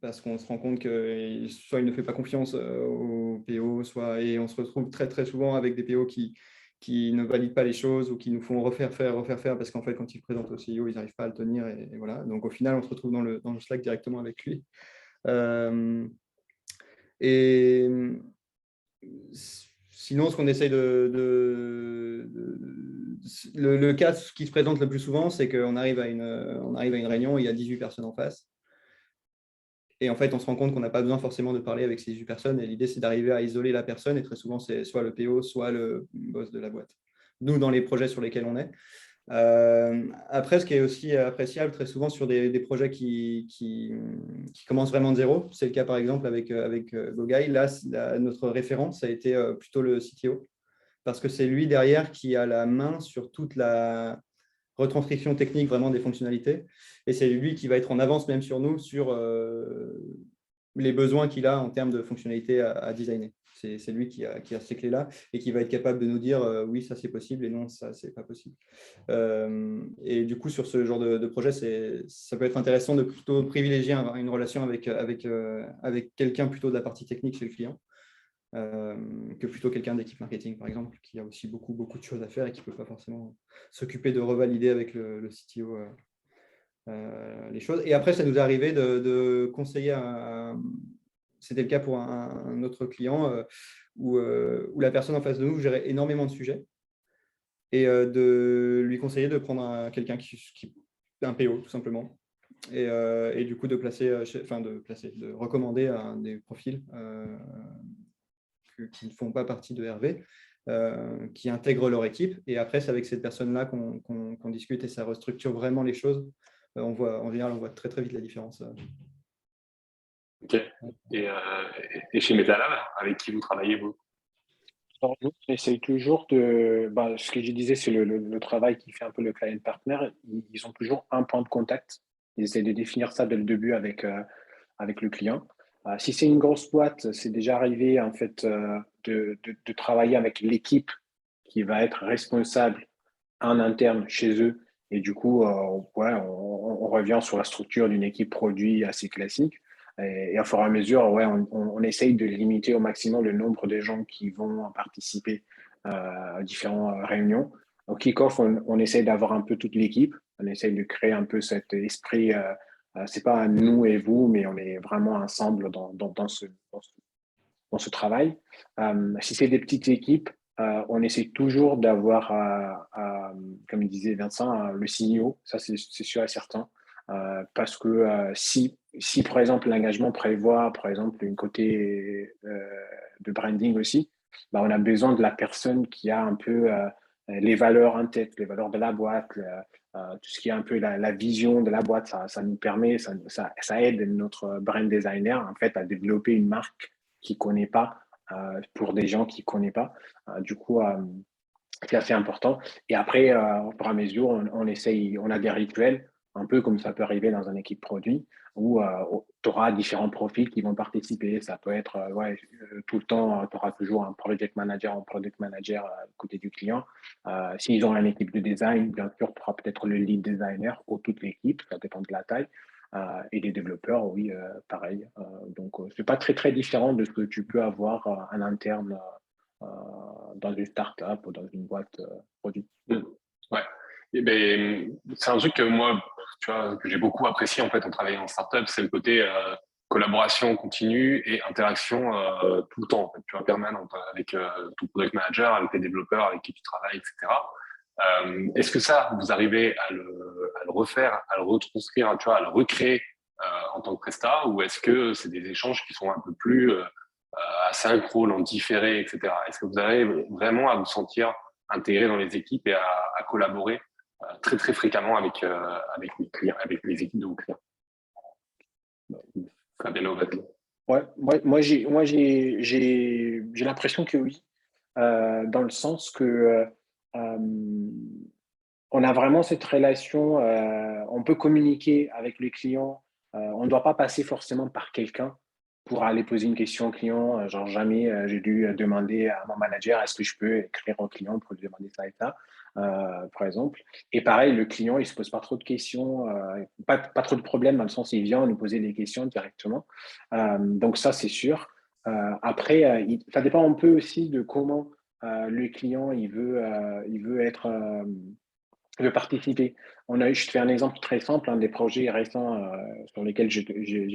parce qu'on se rend compte que soit il ne fait pas confiance au PO, et on se retrouve très, très souvent avec des PO qui qui ne valident pas les choses ou qui nous font refaire faire, parce qu'en fait, quand ils présentent au CEO, ils n'arrivent pas à le tenir. Et voilà. Donc, au final, on se retrouve dans le Slack directement avec lui. Et sinon, ce qu'on essaye le cas qui se présente le plus souvent, c'est qu'on arrive à une réunion, il y a 18 personnes en face. Et en fait, on se rend compte qu'on n'a pas besoin forcément de parler avec ces 18 personnes. Et l'idée, c'est d'arriver à isoler la personne. Et très souvent, c'est soit le PO, soit le boss de la boîte. Nous, dans les projets sur lesquels on est. Après, ce qui est aussi appréciable très souvent sur des projets qui commencent vraiment de zéro, c'est le cas par exemple avec GoGuy. Là, notre référent, ça a été plutôt le CTO, parce que c'est lui derrière qui a la main sur toute la retranscription technique vraiment des fonctionnalités. Et c'est lui qui va être en avance même sur nous, sur les besoins qu'il a en termes de fonctionnalités à designer. C'est lui qui a ces clés-là et qui va être capable de nous dire oui, ça c'est possible et non, ça c'est pas possible. Et du coup, sur ce genre de projet, ça peut être intéressant de plutôt privilégier une relation avec quelqu'un plutôt de la partie technique chez le client. Que plutôt quelqu'un d'équipe marketing, par exemple, qui a aussi beaucoup de choses à faire et qui ne peut pas forcément s'occuper de revalider avec le CTO les choses. Et après, ça nous est arrivé de conseiller c'était le cas pour un autre client où la personne en face de nous gérait énormément de sujets et de lui conseiller de prendre quelqu'un un PO, tout simplement. Et du coup, de recommander des profils qui ne font pas partie de Hervé, qui intègrent leur équipe. Et après, c'est avec cette personne-là qu'on discute et ça restructure vraiment les choses. En général, on voit très, très vite la différence. Ok. Et chez MetaLab, avec qui vous travaillez, vous? Alors, nous, on essaye toujours ce que je disais, c'est le travail qui fait un peu le client partner. Ils ont toujours un point de contact. Ils essaient de définir ça dès le début avec le client. Si c'est une grosse boîte, c'est déjà arrivé en fait de travailler avec l'équipe qui va être responsable en interne chez eux. Et du coup, on revient sur la structure d'une équipe produit assez classique. Et au fur et à mesure, on essaye de limiter au maximum le nombre de gens qui vont participer à différentes réunions. Au kick-off, on essaye d'avoir un peu toute l'équipe. On essaye de créer un peu cet esprit. C'est pas nous et vous, mais on est vraiment ensemble dans ce travail. Si c'est des petites équipes, on essaie toujours d'avoir, comme disait Vincent, le CEO, ça c'est sûr et certain, parce que si par exemple l'engagement prévoit par exemple une côté de branding aussi, bah, on a besoin de la personne qui a un peu les valeurs en tête, les valeurs de la boîte, tout ce qui est un peu la vision de la boîte, ça nous permet, ça aide notre brand designer en fait à développer une marque qui ne connaît pas pour des gens qui ne connaissent pas. Du coup, c'est assez important. Et après, au fur et à mesure, on essaye, on a des rituels, un peu comme ça peut arriver dans une équipe produit, où tu auras différents profils qui vont participer. Ça peut être, tout le temps, tu auras toujours un project manager côté du client. S'ils ont une équipe de design, bien sûr, tu auras peut-être le lead designer ou toute l'équipe, ça dépend de la taille. Et les développeurs, oui, pareil. Donc, c'est pas très, très différent de ce que tu peux avoir en interne dans une start-up ou dans une boîte produit. Ouais. Et ben, c'est un truc que moi, tu vois, que j'ai beaucoup apprécié en fait en travaillant en startup, c'est le côté collaboration continue et interaction tout le temps, en fait, tu vois, permanente avec ton product manager, avec tes développeurs avec qui tu travailles, etc. Est-ce que ça, vous arrivez à le refaire, à le retranscrire, tu vois, à le recréer en tant que presta, ou est-ce que c'est des échanges qui sont un peu plus asynchrone, en différé, etc. Est-ce que vous arrivez vraiment à vous sentir intégré dans les équipes et à collaborer très très fréquemment avec les clients, avec les équipes de vos clients? Fabiano, vas-y. Ouais, j'ai l'impression que oui, dans le sens que on a vraiment cette relation, on peut communiquer avec les clients, on ne doit pas passer forcément par quelqu'un pour aller poser une question au client. Genre jamais j'ai dû demander à mon manager est-ce que je peux écrire au client pour lui demander ça et ça, par exemple. Et pareil, le client, il ne se pose pas trop de questions, pas trop de problèmes dans le sens où il vient nous poser des questions directement. Donc ça, c'est sûr. Après, ça dépend un peu aussi de comment le client, il veut il veut participer. Je te fais un exemple très simple, un des projets récents sur lesquels j'ai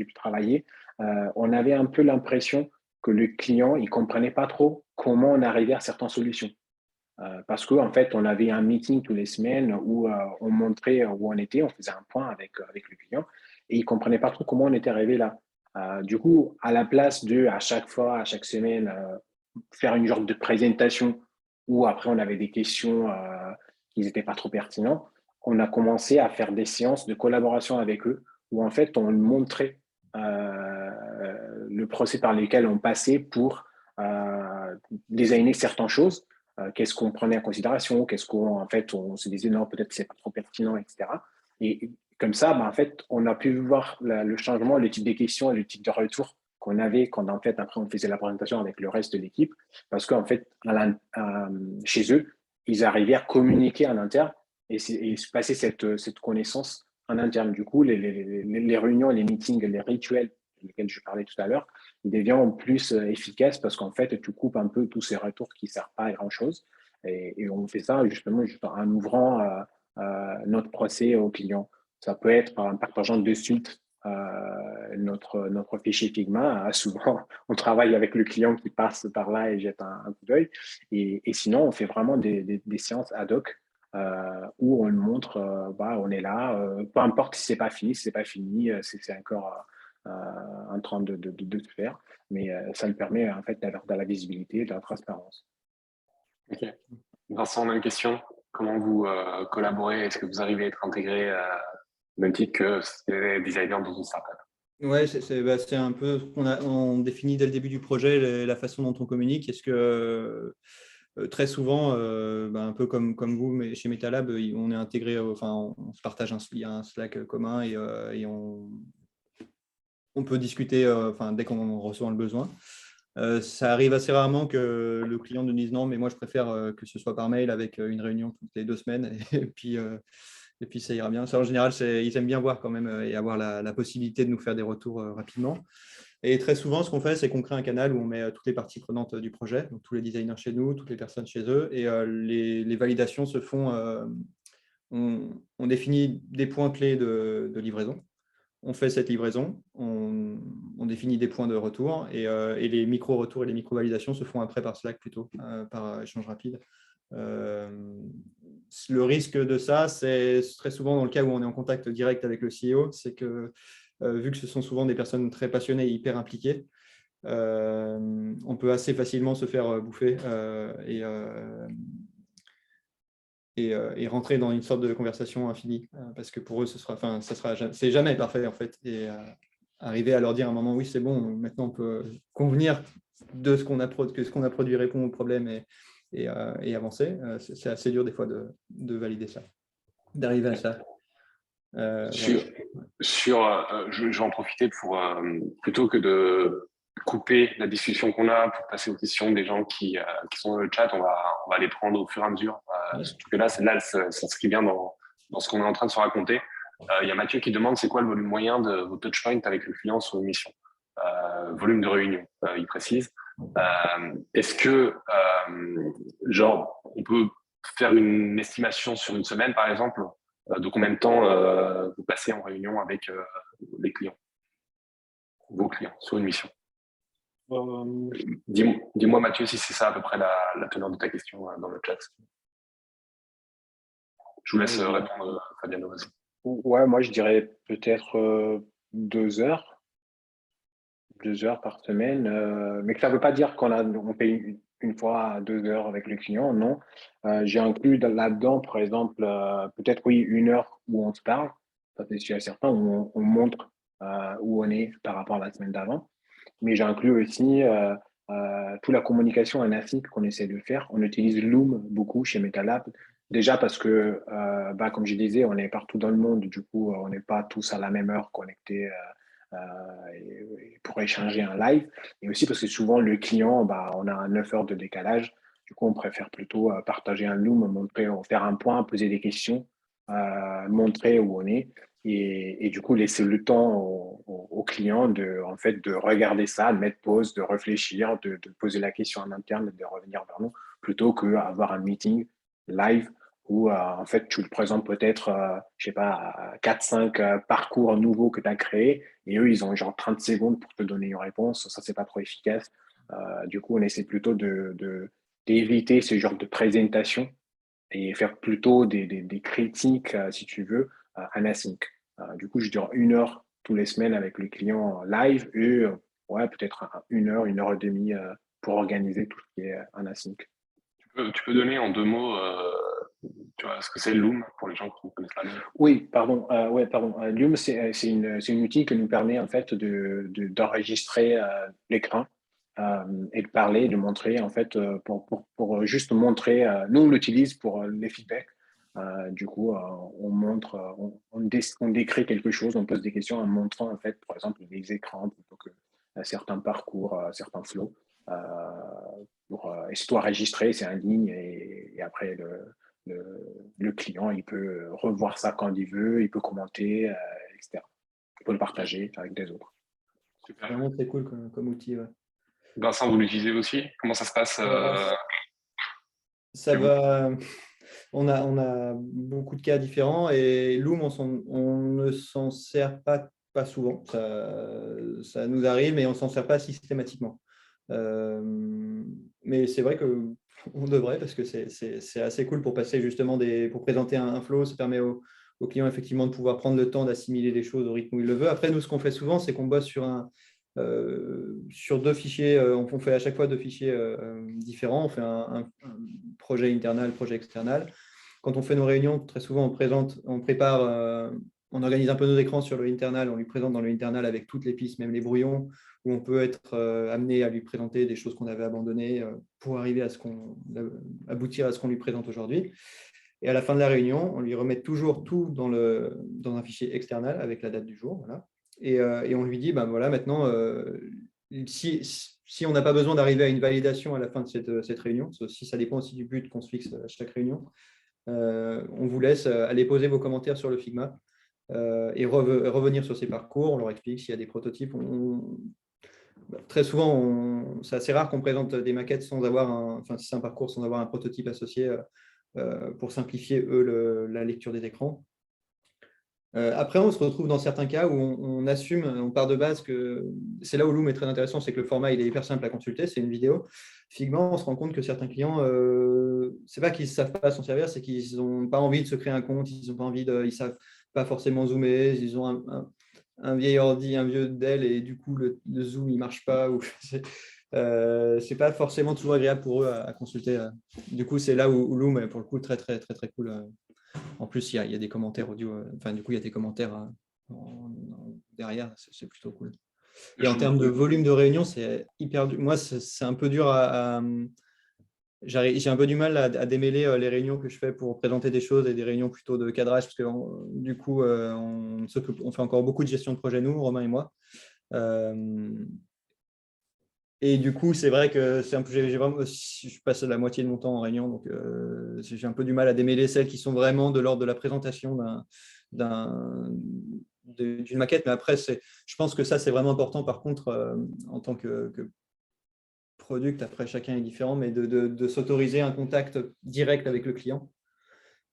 pu travailler. On avait un peu l'impression que le client, il comprenait pas trop comment on arrivait à certaines solutions. Parce qu'en fait, on avait un meeting tous les semaines où on montrait où on était, on faisait un point avec le client et il ne comprenait pas trop comment on était arrivé là. Du coup, à la place de, à chaque fois, à chaque semaine, faire une sorte de présentation où après on avait des questions qui n'étaient pas trop pertinentes, on a commencé à faire des séances de collaboration avec eux où en fait on montrait le procès par lequel on passait pour designer certaines choses, qu'est-ce qu'on prenait en considération, qu'est-ce qu'on en fait on se disait non peut-être c'est pas trop pertinent, etc. Et comme ça, en fait, on a pu voir le changement, le type de questions et le type de retour qu'on avait quand en fait après on faisait la présentation avec le reste de l'équipe, parce qu'en fait chez eux, ils arrivaient à communiquer en interne et se passer cette connaissance en interne. Du coup, les réunions, les meetings, les rituels lesquels je parlais tout à l'heure, ils deviennent plus efficaces parce qu'en fait, tu coupes un peu tous ces retours qui ne servent pas à grand-chose. Et on fait ça justement juste en ouvrant notre procès aux clients. Ça peut être en partageant de suite notre fichier Figma. Souvent, on travaille avec le client qui passe par là et jette un coup d'œil. Et sinon, on fait vraiment des séances ad hoc où on le montre, on est là, peu importe si c'est pas fini, si c'est pas fini, c'est encore en train de se faire, mais ça le permet en fait d'avoir de la visibilité et de la transparence. Ok. Vincent, même question. Comment vous collaborez? Est-ce que vous arrivez à être intégré au même titre que les designers dans une startup? Ouais, c'est un peu ce on définit dès le début du projet la façon dont on communique. Est-ce que très souvent, un peu comme vous, mais chez MetaLab, on est intégré, on se partage il y a un Slack commun et on peut discuter dès qu'on ressent le besoin. Ça arrive assez rarement que le client nous dise non, mais moi je préfère que ce soit par mail avec une réunion toutes les 2 semaines et puis ça ira bien. Ça, en général, ils aiment bien voir quand même et avoir la possibilité de nous faire des retours rapidement. Et très souvent, ce qu'on fait, c'est qu'on crée un canal où on met toutes les parties prenantes du projet, donc tous les designers chez nous, toutes les personnes chez eux, et les validations se font. On définit des points clés de livraison. On fait cette livraison, on définit des points de retour et les micro-retours et les micro-validations se font après par Slack plutôt, par échange rapide. Le risque de ça, c'est très souvent dans le cas où on est en contact direct avec le CEO, c'est que vu que ce sont souvent des personnes très passionnées et hyper impliquées, on peut assez facilement se faire bouffer et rentrer dans une sorte de conversation infinie, parce que pour eux, c'est jamais parfait en fait. Et arriver à leur dire à un moment, oui, c'est bon, maintenant on peut convenir de ce qu'on a produit répond au problème et avancer. C'est assez dur des fois de valider ça, d'arriver à ça. Je vais en profiter pour, plutôt que de couper la discussion qu'on a pour passer aux questions des gens qui sont dans le chat, on va les prendre au fur et à mesure. Surtout que là, celle-là, elle s'inscrit bien dans ce qu'on est en train de se raconter. Il y a Mathieu qui demande c'est quoi le volume moyen de vos touchpoints avec le client sur une mission. Volume de réunion, il précise. Est-ce que, on peut faire une estimation sur une semaine, par exemple, de combien de temps vous passez en réunion avec les clients, vos clients, sur une mission? Dis-moi, Mathieu, si c'est ça à peu près la teneur de ta question dans le chat. Je vous laisse répondre, Fabiano, vas-y. Ouais, moi je dirais peut-être 2 heures. 2 heures par semaine, mais que ça ne veut pas dire on paye une fois 2 heures avec le client, non. J'ai inclus là-dedans, par exemple, peut-être oui, 1 heure où on se parle, ça c'est sûr et certain, où on montre où on est par rapport à la semaine d'avant. Mais j'ai inclus aussi toute la communication anarchique qu'on essaie de faire. On utilise Loom beaucoup chez MetaLab. Déjà parce que, comme je disais, on est partout dans le monde, du coup, on n'est pas tous à la même heure connectés pour échanger en live. Et aussi parce que souvent, le client, on a 9 heures de décalage. Du coup, on préfère plutôt partager un Loom, faire un point, poser des questions, montrer où on est. Et du coup, laisser le temps au client en fait, de regarder ça, de mettre pause, de réfléchir, de poser la question en interne, de revenir vers nous plutôt qu'avoir un meeting live où en fait tu le présentes peut-être, je sais pas, 4-5 parcours nouveaux que tu as créés et eux, ils ont genre 30 secondes pour te donner une réponse. Ça, c'est pas trop efficace. Du coup, on essaie plutôt d'éviter ce genre de présentation et faire plutôt des critiques, si tu veux, en async. Du coup, je dure 1 heure tous les semaines avec les clients live et ouais, peut-être 1 heure et demie pour organiser tout ce qui est en async. Tu peux donner en 2 mots tu vois, ce que c'est Loom pour les gens qui ne connaissent pas Loom? Oui, pardon. Ouais, pardon. Loom, c'est une outil qui nous permet en fait d'enregistrer l'écran et de parler, de montrer en fait pour juste montrer. Nous, on l'utilise pour les feedbacks. Du coup, on montre, on décrit quelque chose, on pose des questions en montrant en fait, par exemple, les écrans plutôt que certains parcours, certains flows. Euh, et c'est tout enregistré, c'est en ligne et après le client, il peut revoir ça quand il veut, il peut commenter, etc. Il peut le partager avec des autres. C'est vraiment très cool comme outil. Ouais. Vincent, vous l'utilisez aussi? Comment ça se passe Ça chez vous? va. On a beaucoup de cas différents et Loom, on ne s'en sert pas souvent. Ça nous arrive, mais on ne s'en sert pas systématiquement. Mais c'est vrai qu'on devrait parce que c'est assez cool pour passer justement pour présenter un flow. Ça permet au client effectivement de pouvoir prendre le temps d'assimiler les choses au rythme où il le veut. Après, nous, ce qu'on fait souvent, c'est qu'on bosse sur 2 fichiers. On fait à chaque fois 2 fichiers différents. On fait un projet internal, projet external. Quand on fait nos réunions, très souvent, on prépare, on organise un peu nos écrans sur le internal. On lui présente dans le internal avec toutes les pistes, même les brouillons, où on peut être amené à lui présenter des choses qu'on avait abandonnées pour arriver aboutir à ce qu'on lui présente aujourd'hui. Et à la fin de la réunion, on lui remet toujours tout dans un fichier external avec la date du jour. Voilà. Et on lui dit, ben voilà, maintenant, si on n'a pas besoin d'arriver à une validation à la fin de cette réunion, si ça dépend aussi du but qu'on se fixe à chaque réunion, on vous laisse aller poser vos commentaires sur le Figma et revenir sur ces parcours. On leur explique s'il y a des prototypes. Très souvent, c'est assez rare qu'on présente des maquettes sans avoir enfin, si c'est un parcours sans avoir un prototype associé pour simplifier, la lecture des écrans. Après, on se retrouve dans certains cas où on assume, on part de base que c'est là où Loom est très intéressant, c'est que le format il est hyper simple à consulter, c'est une vidéo. Figma, on se rend compte que certains clients, c'est pas qu'ils ne savent pas s'en servir, c'est qu'ils n'ont pas envie de se créer un compte, ils n'ont pas envie ils savent pas forcément zoomer, ils ont un vieil ordi, un vieux Dell et du coup le zoom il marche pas ou c'est pas forcément toujours agréable pour eux à consulter. Du coup, c'est là où Loom est pour le coup très très très très cool. En plus, il y a des commentaires audio. Enfin, du coup, il y a des commentaires derrière. C'est plutôt cool. Et en termes de volume de réunion, c'est hyper dur. Moi, c'est un peu dur j'ai un peu du mal à démêler les réunions que je fais pour présenter des choses et des réunions plutôt de cadrage, parce que du coup, on fait encore beaucoup de gestion de projet, nous, Romain et moi. Et du coup, c'est vrai que je passe la moitié de mon temps en réunion, donc j'ai un peu du mal à démêler celles qui sont vraiment de l'ordre de la présentation d'une maquette. Mais après, je pense que ça, c'est vraiment important, par contre, en tant que product, après, chacun est différent, mais de s'autoriser un contact direct avec le client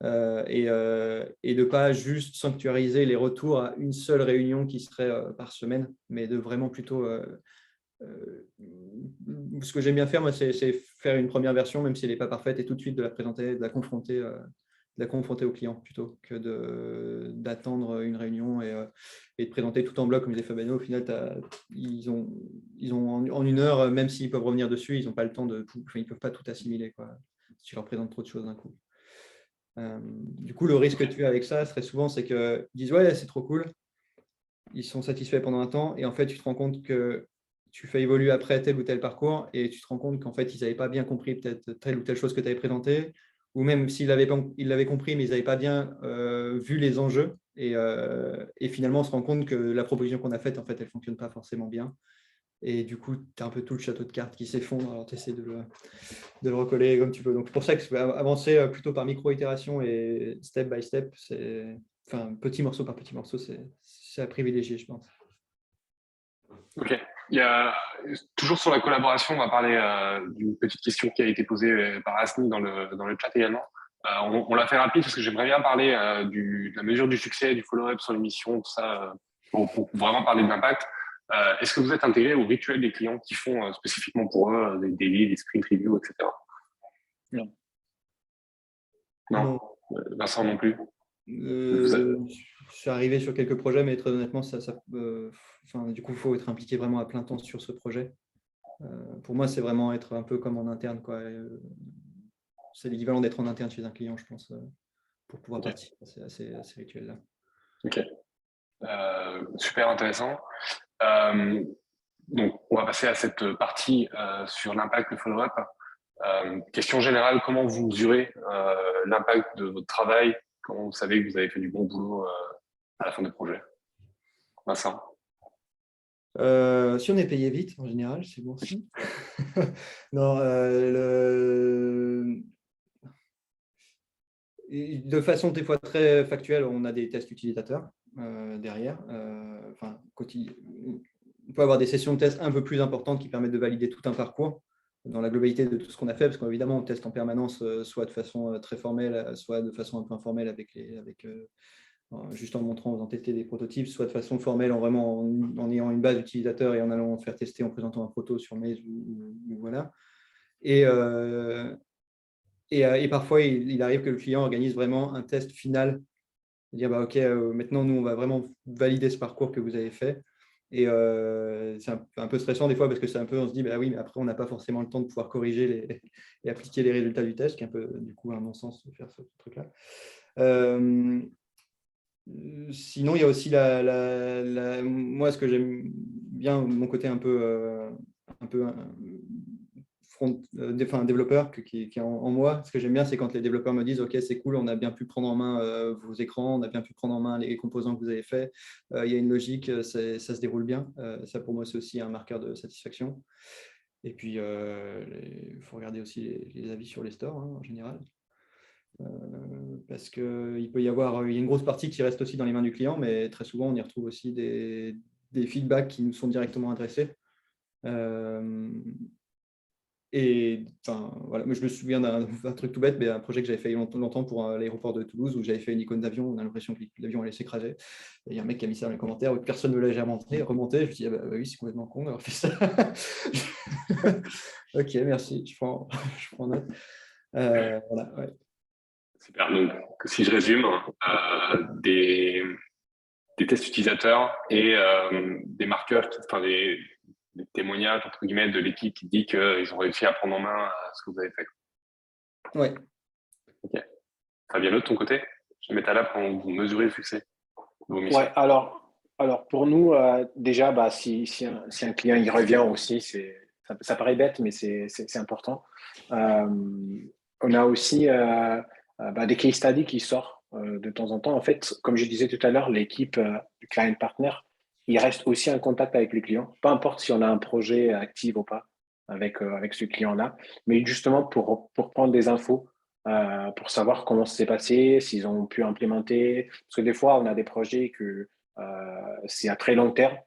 et de ne pas juste sanctuariser les retours à une seule réunion qui serait par semaine, mais de vraiment plutôt… ce que j'aime bien faire, moi, c'est faire une première version, même si elle n'est pas parfaite, et tout de suite de la présenter, de la confronter au client, plutôt que d'attendre une réunion et de présenter tout en bloc, comme disait Fabien. Au final, ils ont en 1 heure, même s'ils peuvent revenir dessus, ils n'ont pas le temps ils ne peuvent pas tout assimiler, quoi, si tu leur présentes trop de choses d'un coup. Du coup, le risque que tu as avec ça, très souvent, c'est qu'ils disent « ouais, c'est trop cool », ils sont satisfaits pendant un temps, et en fait, tu te rends compte que tu fais évoluer après tel ou tel parcours et tu te rends compte qu'en fait, ils n'avaient pas bien compris peut-être telle ou telle chose que tu avais présentée, ou même s'ils l'avaient compris, mais ils n'avaient pas bien vu les enjeux. Et finalement, on se rend compte que la proposition qu'on a faite, en fait, elle ne fonctionne pas forcément bien. Et du coup, tu as un peu tout le château de cartes qui s'effondre, alors tu essaies de le recoller comme tu peux. Donc, c'est pour ça que avancer plutôt par micro-itération et step by step, enfin, petit morceau par petit morceau, c'est à privilégier, je pense. Ok, Il y a, toujours sur la collaboration, on va parler d'une petite question qui a été posée par Asni dans le chat également. On l'a fait rapide parce que j'aimerais bien parler de la mesure du succès, du follow-up sur l'émission, tout ça, pour vraiment parler de l'impact. Est-ce que vous êtes intégré au rituel des clients qui font spécifiquement pour eux des daily, des sprint reviews, etc. Non. Non. Vincent non plus. Je suis arrivé sur quelques projets, mais très honnêtement, du coup, il faut être impliqué vraiment à plein temps sur ce projet. Pour moi, c'est vraiment être un peu comme en interne, quoi. C'est l'équivalent d'être en interne chez un client, je pense, pour pouvoir participer à ces rituels-là. Ok. Super intéressant. Donc, on va passer à cette partie sur l'impact, le follow-up. Question générale, comment vous mesurez l'impact de votre travail? Comment vous savez que vous avez fait du bon boulot à la fin du projet? Vincent? Si on est payé vite, en général, c'est bon aussi. Non, de façon des fois très factuelle, on a des tests utilisateurs derrière. On peut avoir des sessions de tests un peu plus importantes qui permettent de valider tout un parcours dans la globalité de tout ce qu'on a fait, parce qu'évidemment, on teste en permanence, soit de façon très formelle, soit de façon un peu informelle juste en montrant, en faisant tester des prototypes, soit de façon formelle, en ayant une base d'utilisateurs et en allant faire tester en présentant un proto sur Maze ou voilà. Et parfois, il arrive que le client organise vraiment un test final, dire bah, OK, maintenant, nous, on va vraiment valider ce parcours que vous avez fait. Et c'est un peu stressant des fois parce que c'est un peu, on se dit, bah oui, mais après, on n'a pas forcément le temps de pouvoir corriger et appliquer les résultats du test, qui est un peu, du coup, un non-sens de faire ce truc-là. Sinon, il y a aussi moi, ce que j'aime bien, mon côté un peu développeur qui est en moi. Ce que j'aime bien, c'est quand les développeurs me disent « Ok, c'est cool, on a bien pu prendre en main vos écrans, on a bien pu prendre en main les composants que vous avez faits. Il y a une logique, ça se déroule bien. » Ça, pour moi, c'est aussi un marqueur de satisfaction. Et puis, il faut regarder aussi les avis sur les stores, hein, en général. Parce qu'il peut y avoir une grosse partie qui reste aussi dans les mains du client, mais très souvent, on y retrouve aussi des feedbacks qui nous sont directement adressés. Et voilà, je me souviens d'un truc tout bête, mais un projet que j'avais fait longtemps pour l'aéroport de Toulouse, où j'avais fait une icône d'avion, on a l'impression que l'avion allait s'écraser. Et il y a un mec qui a mis ça dans les commentaires, personne ne me l'a jamais remonté. Je me suis dit, ah bah oui, c'est complètement con d'avoir fait ça. Ok, merci, je prends note. Voilà, ouais. Super. Donc, si je résume, des tests utilisateurs et des marqueurs, des témoignages, entre guillemets, de l'équipe qui dit qu'ils ont réussi à prendre en main ce que vous avez fait. Ouais. Ok. Fabien, de ton côté, je mets à là pour vous mesurer le succès de vos missions. Ouais, alors pour nous, déjà, bah, si un client il revient aussi, ça paraît bête, mais c'est important. On a aussi des case studies qui sortent de temps en temps. En fait, comme je disais tout à l'heure, l'équipe du client partner, il reste aussi en contact avec le client, peu importe si on a un projet actif ou pas avec ce client-là, mais justement pour prendre des infos, pour savoir comment ça s'est passé, s'ils ont pu implémenter. Parce que des fois, on a des projets que c'est à très long terme.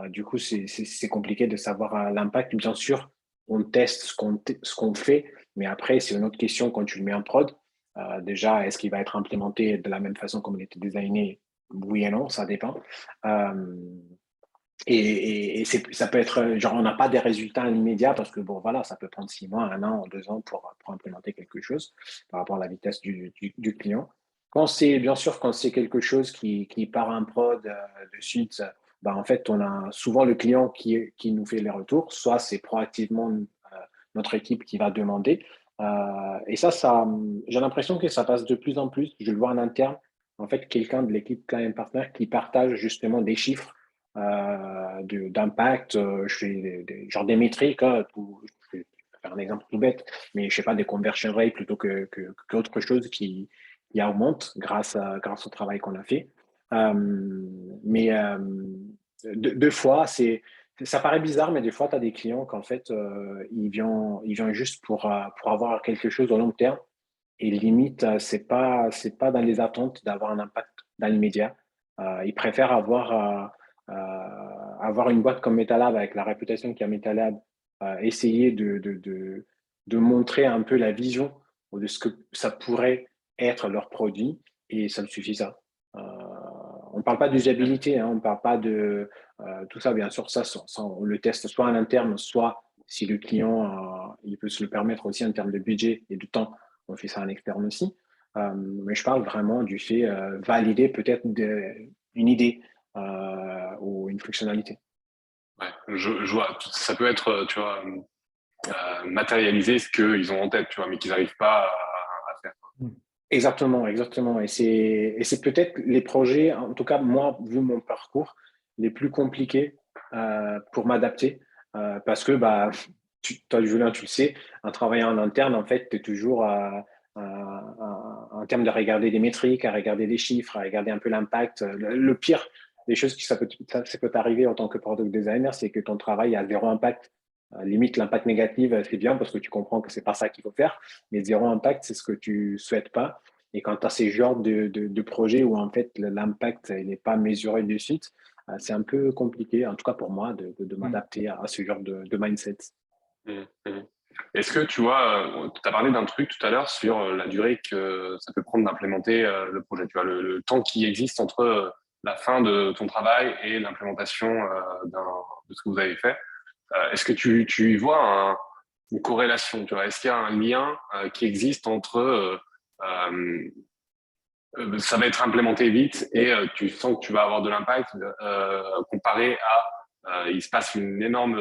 Du coup, c'est compliqué de savoir l'impact. Bien sûr, on teste ce qu'on fait, mais après, c'est une autre question quand tu le mets en prod. Déjà, est-ce qu'il va être implémenté de la même façon comme il était designé? Oui et non, ça dépend. Euh, ça peut être, genre, on n'a pas des résultats immédiats parce que, bon, voilà, ça peut prendre 6 mois, 1 an, 2 ans pour implémenter quelque chose par rapport à la vitesse du client. Bien sûr, quand c'est quelque chose qui part en prod de suite, bah, en fait, on a souvent le client qui nous fait les retours, soit c'est proactivement notre équipe qui va demander. Et j'ai l'impression que ça passe de plus en plus. Je le vois en interne, en fait, quelqu'un de l'équipe client partner qui partage justement des chiffres d'impact. Je fais genre des métriques, hein, je vais faire un exemple tout bête, mais je sais pas, des conversion rates plutôt qu'autre chose qui augmente grâce au travail qu'on a fait. Mais deux fois, ça paraît bizarre, mais des fois, tu as des clients qu'en fait, ils viennent juste pour avoir quelque chose au long terme. Et limite, c'est pas dans les attentes d'avoir un impact dans l'immédiat. Ils préfèrent avoir une boîte comme MetaLab avec la réputation qu'a MetaLab, essayer de montrer un peu la vision de ce que ça pourrait être leur produit et ça me suffit ça. On ne parle pas d'usabilité, hein, on ne parle pas de tout ça, bien sûr, ça, on le teste soit en interne, soit si le client il peut se le permettre aussi en termes de budget et de temps, on fait ça en externe aussi. Mais je parle vraiment du fait valider peut-être une idée ou une fonctionnalité. Ouais, je vois. Ça peut être, tu vois, matérialiser ce qu'ils ont en tête, tu vois, mais qu'ils n'arrivent pas à faire. Exactement, exactement. Et c'est peut-être les projets, en tout cas moi, vu mon parcours, les plus compliqués pour m'adapter. Parce que, bah, toi, Julien, tu le sais, en travaillant en interne, en fait, tu es toujours en termes de regarder des métriques, à regarder des chiffres, à regarder un peu l'impact. Le pire des choses qui ça peut t'arriver en tant que product designer, c'est que ton travail a zéro impact. Limite, l'impact négatif, c'est bien parce que tu comprends que c'est pas ça qu'il faut faire, mais zéro impact, c'est ce que tu souhaites pas. Et quand tu as ces genres de projets où en fait l'impact n'est pas mesuré de suite, c'est un peu compliqué, en tout cas pour moi, de m'adapter à ce genre de mindset. Mmh, mmh. Est-ce que tu vois, tu as parlé d'un truc tout à l'heure sur la durée que ça peut prendre d'implémenter le projet, tu vois, le temps qui existe entre la fin de ton travail et l'implémentation de ce que vous avez fait. Est-ce que tu y vois une corrélation, tu vois, est-ce qu'il y a un lien qui existe entre ça va être implémenté vite et tu sens que tu vas avoir de l'impact comparé à il se passe une énorme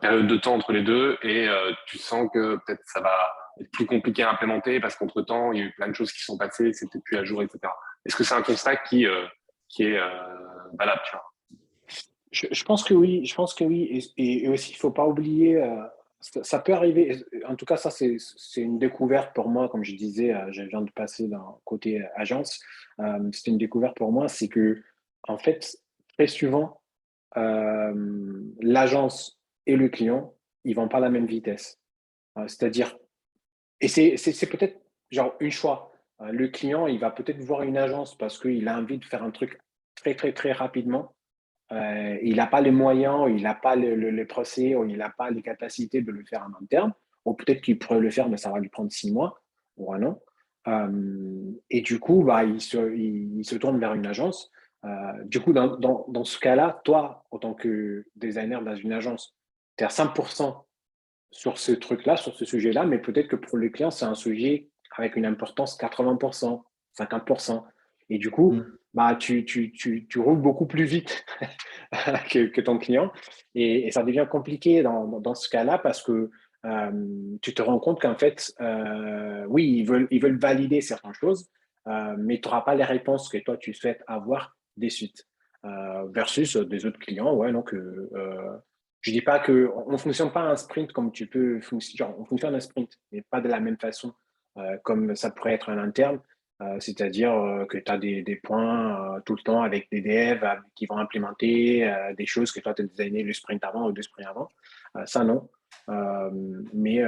période de temps entre les deux et tu sens que peut-être ça va être plus compliqué à implémenter parce qu'entre-temps, il y a eu plein de choses qui sont passées, c'était plus à jour, etc. Est-ce que c'est un constat qui est valable, tu vois? Je pense que oui, je pense que oui. Et aussi, il ne faut pas oublier, ça peut arriver, en tout cas, ça, c'est une découverte pour moi, comme je disais, je viens de passer d'un côté agence. C'est une découverte pour moi, c'est que, en fait, très souvent, l'agence et le client, ils vont pas à la même vitesse. C'est-à-dire, et c'est peut-être genre une choix. Le client, il va peut-être voir une agence parce qu'il a envie de faire un truc très, très, très rapidement. Il n'a pas les moyens, il n'a pas le procès, ou il n'a pas les capacités de le faire en interne. Ou peut-être qu'il pourrait le faire, mais ça va lui prendre 6 mois ou un an. Et du coup, bah, il se tourne vers une agence. Du coup, dans ce cas-là, toi, en tant que designer dans une agence, tu es à 100% sur ce truc-là, sur ce sujet-là, mais peut-être que pour le client, c'est un sujet avec une importance 80%, 50%. Et du coup, Mm. bah, tu roules beaucoup plus vite que ton client. Et ça devient compliqué dans ce cas-là parce que tu te rends compte qu'en fait, oui, ils veulent valider certaines choses, mais tu n'auras pas les réponses que toi, tu souhaites avoir des suites. Versus des autres clients, ouais, donc je dis pas qu'on ne fonctionne pas un sprint comme tu peux fonctionner. On fonctionne un sprint, mais pas de la même façon comme ça pourrait être en interne. C'est-à-dire que tu as des points tout le temps avec des devs qui vont implémenter des choses que toi, tu as designé le sprint avant ou deux sprints avant. Ça, non. Mais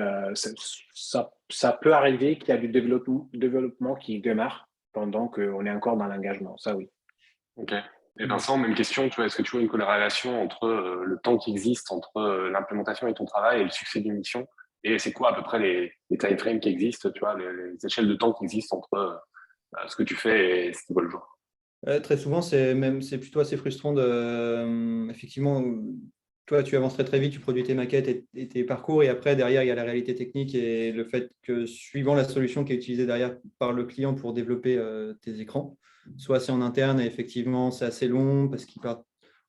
ça peut arriver qu'il y a du développement qui démarre pendant qu'on est encore dans l'engagement. Ça, oui. Ok. Et Vincent, même question, tu vois, est-ce que tu vois une corrélation entre le temps qui existe entre l'implémentation et ton travail et le succès d'une mission? Et c'est quoi à peu près les timeframes qui existent, tu vois, les échelles de temps qui existent entre ce que tu fais et ce qui voit le jour? Très souvent, c'est plutôt assez frustrant effectivement, toi, tu avances très très vite, tu produis tes maquettes et tes parcours, et après, derrière, il y a la réalité technique et le fait que suivant la solution qui est utilisée derrière par le client pour développer tes écrans, soit c'est en interne et effectivement, c'est assez long parce qu'ils partent.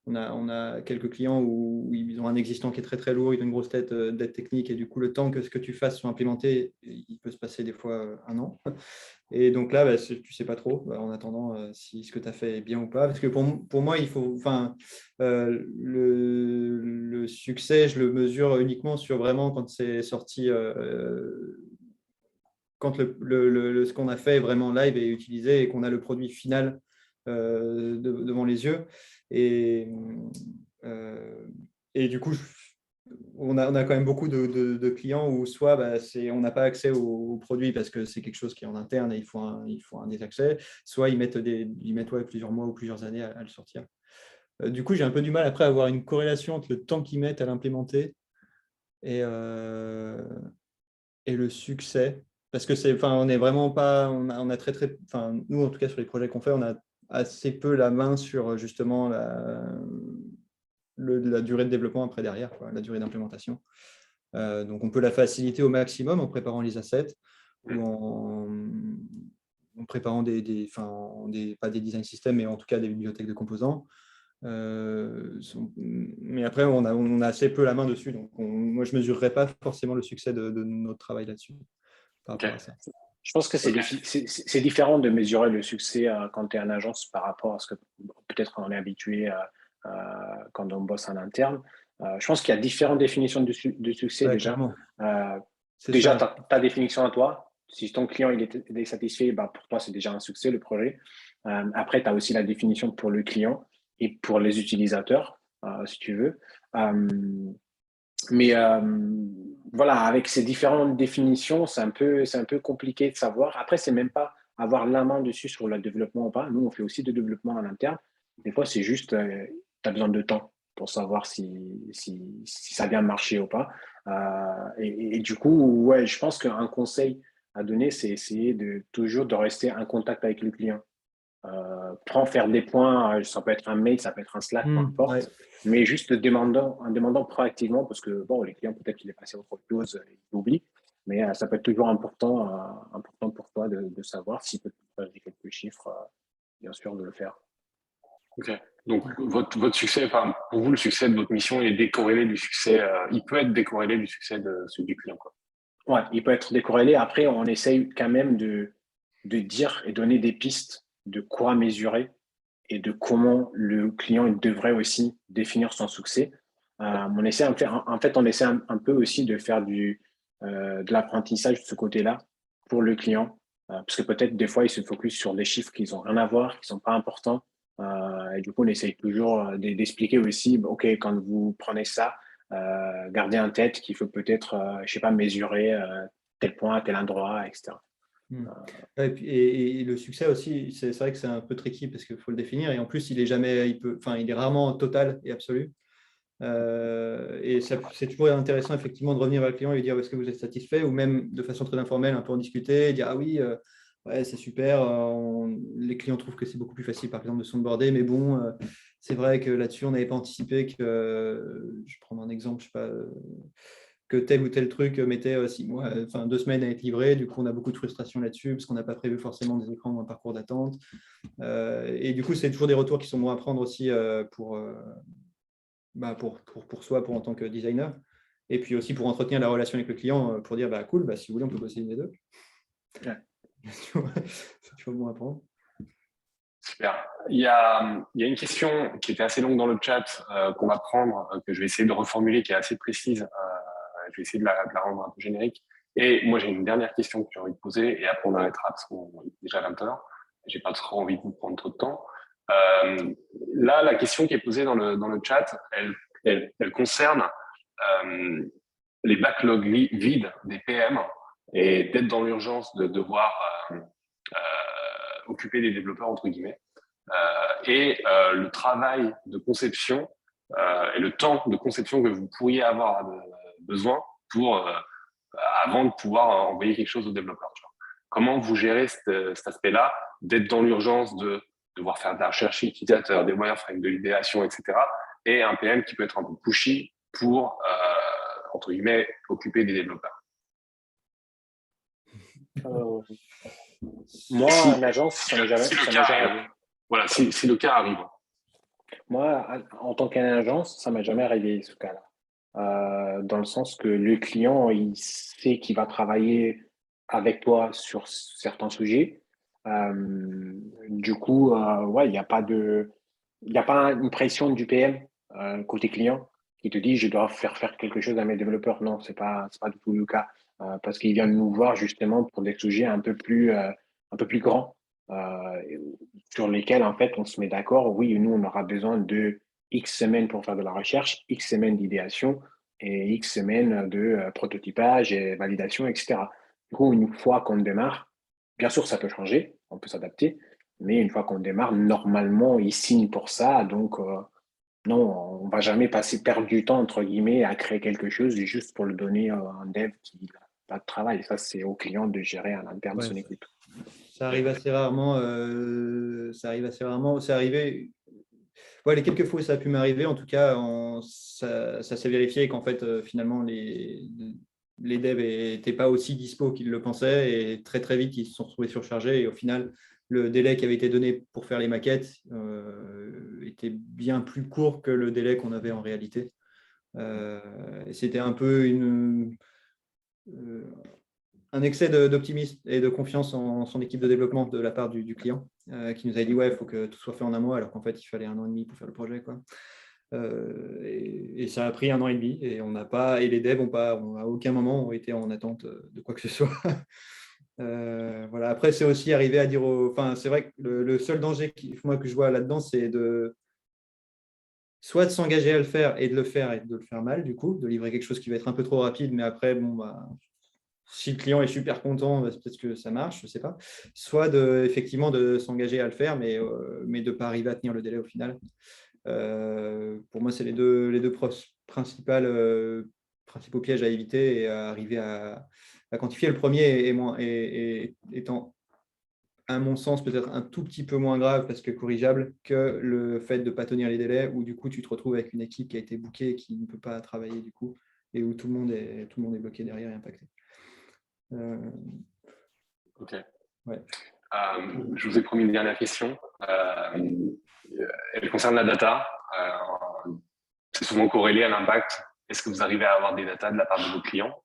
On a quelques clients où ils ont un existant qui est très très lourd, ils ont une grosse tête d'aide technique, et du coup, le temps que ce que tu fasses soit implémenté, il peut se passer des fois un an. Et donc là, bah, tu ne sais pas trop, en attendant, si ce que tu as fait est bien ou pas. Parce que pour moi, il faut, le succès, je le mesure uniquement sur vraiment quand c'est sorti, quand ce qu'on a fait est vraiment live et utilisé et qu'on a le produit final devant les yeux. Et, euh, et du coup, on a quand même beaucoup de clients où soit on n'a pas accès au produit parce que c'est quelque chose qui est en interne et il faut un désaccès, soit ils mettent plusieurs mois ou plusieurs années à le sortir. Du coup, j'ai un peu du mal après à avoir une corrélation entre le temps qu'ils mettent à l'implémenter et, et le succès. Parce que on est vraiment pas, on a très, nous en tout cas sur les projets qu'on fait, on a assez peu la main sur justement la durée de développement après derrière, quoi, la durée d'implémentation. Donc on peut la faciliter au maximum en préparant les assets ou en préparant pas des design systems, mais en tout cas des bibliothèques de composants. Mais après, on a assez peu la main dessus. Donc, moi, je ne mesurerais pas forcément le succès de notre travail là-dessus par rapport à ça. Je pense que c'est différent de mesurer le succès quand tu es en agence par rapport à ce que peut-être on est habitué quand on bosse en interne. Je pense qu'il y a différentes définitions de succès déjà. Clairement. Déjà, ta définition à toi. Si ton client il est satisfait, bah, pour toi, c'est déjà un succès, le projet. Après, tu as aussi la définition pour le client et pour les utilisateurs, si tu veux. Mais voilà, avec ces différentes définitions, c'est un peu compliqué de savoir. Après, c'est même pas avoir la main dessus sur le développement ou pas. Nous, on fait aussi de développement en interne. Des fois, c'est juste, tu as besoin de temps pour savoir si ça a bien marché ou pas. Et du coup, ouais, je pense qu'un conseil à donner, c'est essayer toujours de rester en contact avec le client. Faire des points, ça peut être un mail, ça peut être un Slack, peu importe, Ouais. mais juste en demandant proactivement, parce que bon, les clients, peut-être qu'il est passé autre chose, ils oublient, mais ça peut être toujours important pour toi de savoir s'il peut te partager quelques chiffres, bien sûr, de le faire. Ok. Donc, votre succès, enfin, pour vous, le succès de votre mission est décorrélé du succès, il peut être décorrélé du succès de celui du client, quoi. Ouais, il peut être décorrélé. Après, on essaye quand même de dire et donner des pistes de quoi mesurer et de comment le client il devrait aussi définir son succès. On essaie en fait, on essaie un peu aussi de faire de l'apprentissage de ce côté-là pour le client, parce que peut-être des fois, il se focus sur des chiffres qui n'ont rien à voir, qui ne sont pas importants. Et du coup, on essaye toujours d'expliquer aussi, OK, quand vous prenez ça, gardez en tête qu'il faut peut-être, je sais pas, mesurer tel point à tel endroit, etc. Et le succès aussi, c'est vrai que c'est un peu tricky parce qu'il faut le définir. Et en plus, il est rarement total et absolu. Et c'est toujours intéressant effectivement de revenir vers le client et lui dire est-ce que vous êtes satisfait, ou même de façon très informelle un peu en discuter et dire ah oui, ouais, c'est super, les clients trouvent que c'est beaucoup plus facile par exemple de s'onboarder, mais bon, c'est vrai que là-dessus on n'avait pas anticipé que, je prends un exemple, je sais pas, que tel ou tel truc mettait 6 mois, 2 semaines à être livré. Du coup, on a beaucoup de frustration là-dessus parce qu'on n'a pas prévu forcément des écrans ou un parcours d'attente. Et du coup, c'est toujours des retours qui sont bons à prendre aussi pour soi, en tant que designer. Et puis aussi pour entretenir la relation avec le client, pour dire cool, si vous voulez, on peut bosser une des deux. Ouais. C'est toujours bon à prendre. Super. Il y a une question qui était assez longue dans le chat qu'on va prendre, que je vais essayer de reformuler, qui est assez précise. Je vais essayer de la rendre un peu générique. Et moi, j'ai une dernière question que j'ai envie de poser, et après on arrêtera parce qu'on est déjà 20h. J'ai pas trop envie de vous prendre trop de temps. Là, la question qui est posée dans le chat, elle concerne les backlogs vides des PM et d'être dans l'urgence de devoir occuper des développeurs, entre guillemets, et le travail de conception et le temps de conception que vous pourriez avoir besoin pour avant de pouvoir envoyer quelque chose aux développeurs. Comment vous gérez cet aspect-là, d'être dans l'urgence de devoir faire de la recherche utilisateur, des wireframes, de l'idéation, etc. Et un PM qui peut être un peu pushy pour, entre guillemets, occuper des développeurs. Moi, en agence, ça m'est jamais arrivé. Voilà, si le cas arrive. Moi, en tant qu'agence, ça m'est jamais arrivé ce cas-là. Dans le sens que le client, il sait qu'il va travailler avec toi sur certains sujets. Du coup, ouais, il n'y a pas une pression du PM côté client qui te dit je dois faire quelque chose à mes développeurs. Non, c'est pas du tout le cas parce qu'il vient de nous voir justement pour des sujets un peu plus grands euh, sur lesquels en fait on se met d'accord. Oui, nous on aura besoin de X semaines pour faire de la recherche, X semaines d'idéation et X semaines de prototypage et validation, etc. Du coup, une fois qu'on démarre, bien sûr, ça peut changer, on peut s'adapter, mais une fois qu'on démarre, normalement, ils signent pour ça. Donc, non, on ne va jamais perdre du temps, entre guillemets, à créer quelque chose juste pour le donner à un dev qui n'a pas de travail. Ça, c'est au client de gérer en interne Ouais, son équipe. ça arrive assez rarement. C'est arrivé. Ouais, les quelques fois où ça a pu m'arriver, en tout cas, ça s'est vérifié qu'en fait, finalement, les devs n'étaient pas aussi dispo qu'ils le pensaient et très, très vite, ils se sont retrouvés surchargés. Et au final, le délai qui avait été donné pour faire les maquettes était bien plus court que le délai qu'on avait en réalité. C'était un peu un excès d'optimisme et de confiance en son équipe de développement de la part du client qui nous a dit ouais, il faut que tout soit fait en un mois alors qu'en fait il fallait 1 an et demi pour faire le projet, quoi. Et ça a pris 1 an et demi et on n'a pas, et les devs à aucun moment ont été en attente de quoi que ce soit. Voilà. Après, c'est aussi arrivé à dire enfin, c'est vrai que le seul danger moi, que je vois là-dedans, c'est soit de s'engager à le faire et de le faire mal, du coup, de livrer quelque chose qui va être un peu trop rapide, mais après, bon, bah, si le client est super content, bah, peut-être que ça marche, je ne sais pas. Soit effectivement de s'engager à le faire, mais de ne pas arriver à tenir le délai au final. Pour moi, c'est les deux principaux pièges à éviter et à arriver à quantifier. Le premier étant, à mon sens, peut-être un tout petit peu moins grave parce que corrigeable que le fait de ne pas tenir les délais où du coup, tu te retrouves avec une équipe qui a été bookée et qui ne peut pas travailler du coup et où tout le monde est bloqué derrière et impacté. Ok. Ouais. Je vous ai promis une dernière question. Elle concerne la data. C'est souvent corrélé à l'impact. Est-ce que vous arrivez à avoir des data de la part de vos clients?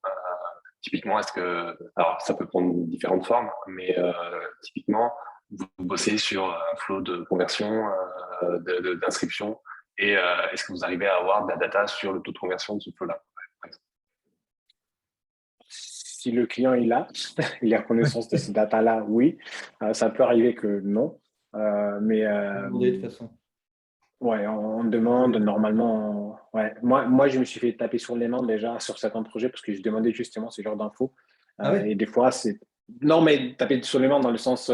Typiquement, alors ça peut prendre différentes formes, mais typiquement, vous bossez sur un flow de conversion, d'inscription, et est-ce que vous arrivez à avoir de la data sur le taux de conversion de ce flow-là? Si le client il a connaissance de ces data-là, oui. Ça peut arriver que non. Mais Demander de toute façon. ouais, on demande normalement. Ouais. Moi, je me suis fait taper sur les mains déjà sur certains projets parce que je demandais justement ce genre d'infos. Ah ouais. Et des fois, c'est. Non, mais taper sur les mains dans le sens,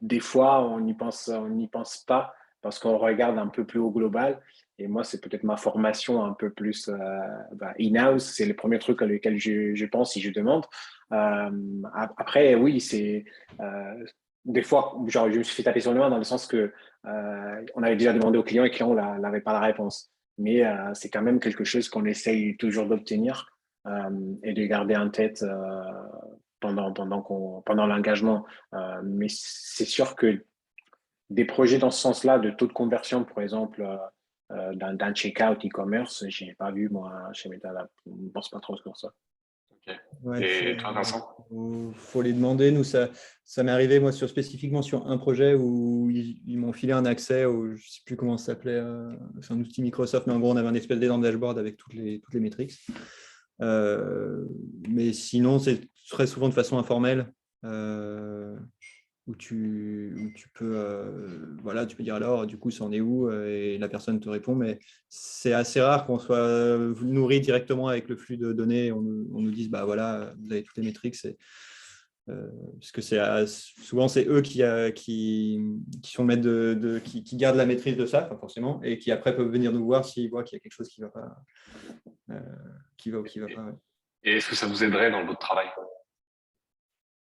des fois, on n'y pense pas parce qu'on regarde un peu plus au global. Et moi, c'est peut-être ma formation un peu plus in-house. C'est le premier truc à lequel je pense si je demande. Après, oui, c'est des fois, genre, je me suis fait taper sur les mains dans le sens que on avait déjà demandé au client et le client n'avait pas la réponse. Mais c'est quand même quelque chose qu'on essaye toujours d'obtenir et de garder en tête pendant l'engagement. Mais c'est sûr que des projets dans ce sens-là, de taux de conversion, par exemple, d'un checkout e-commerce, je n'ai pas vu, moi, chez MetaLab. Je ne pense pas trop sur ça. Okay. Ouais, Et toi, Vincent? faut les demander. Nous, ça m'est arrivé, moi, spécifiquement sur un projet où ils m'ont filé un accès je ne sais plus comment ça s'appelait, c'est un outil Microsoft, mais en gros, on avait un espèce d'énorme dashboard avec toutes les métriques. Mais sinon, c'est très souvent de façon informelle. Où tu peux voilà, tu peux dire alors du coup ça en est où et la personne te répond, mais c'est assez rare qu'on soit nourri directement avec le flux de données, on nous dise bah voilà vous avez toutes les métriques, parce que souvent c'est eux qui sont le maître qui gardent la maîtrise de ça, pas forcément, et qui après peuvent venir nous voir s'ils voient qu'il y a quelque chose qui va pas qui va ou qui va pas. Ouais. Et est-ce que ça vous aiderait dans votre travail?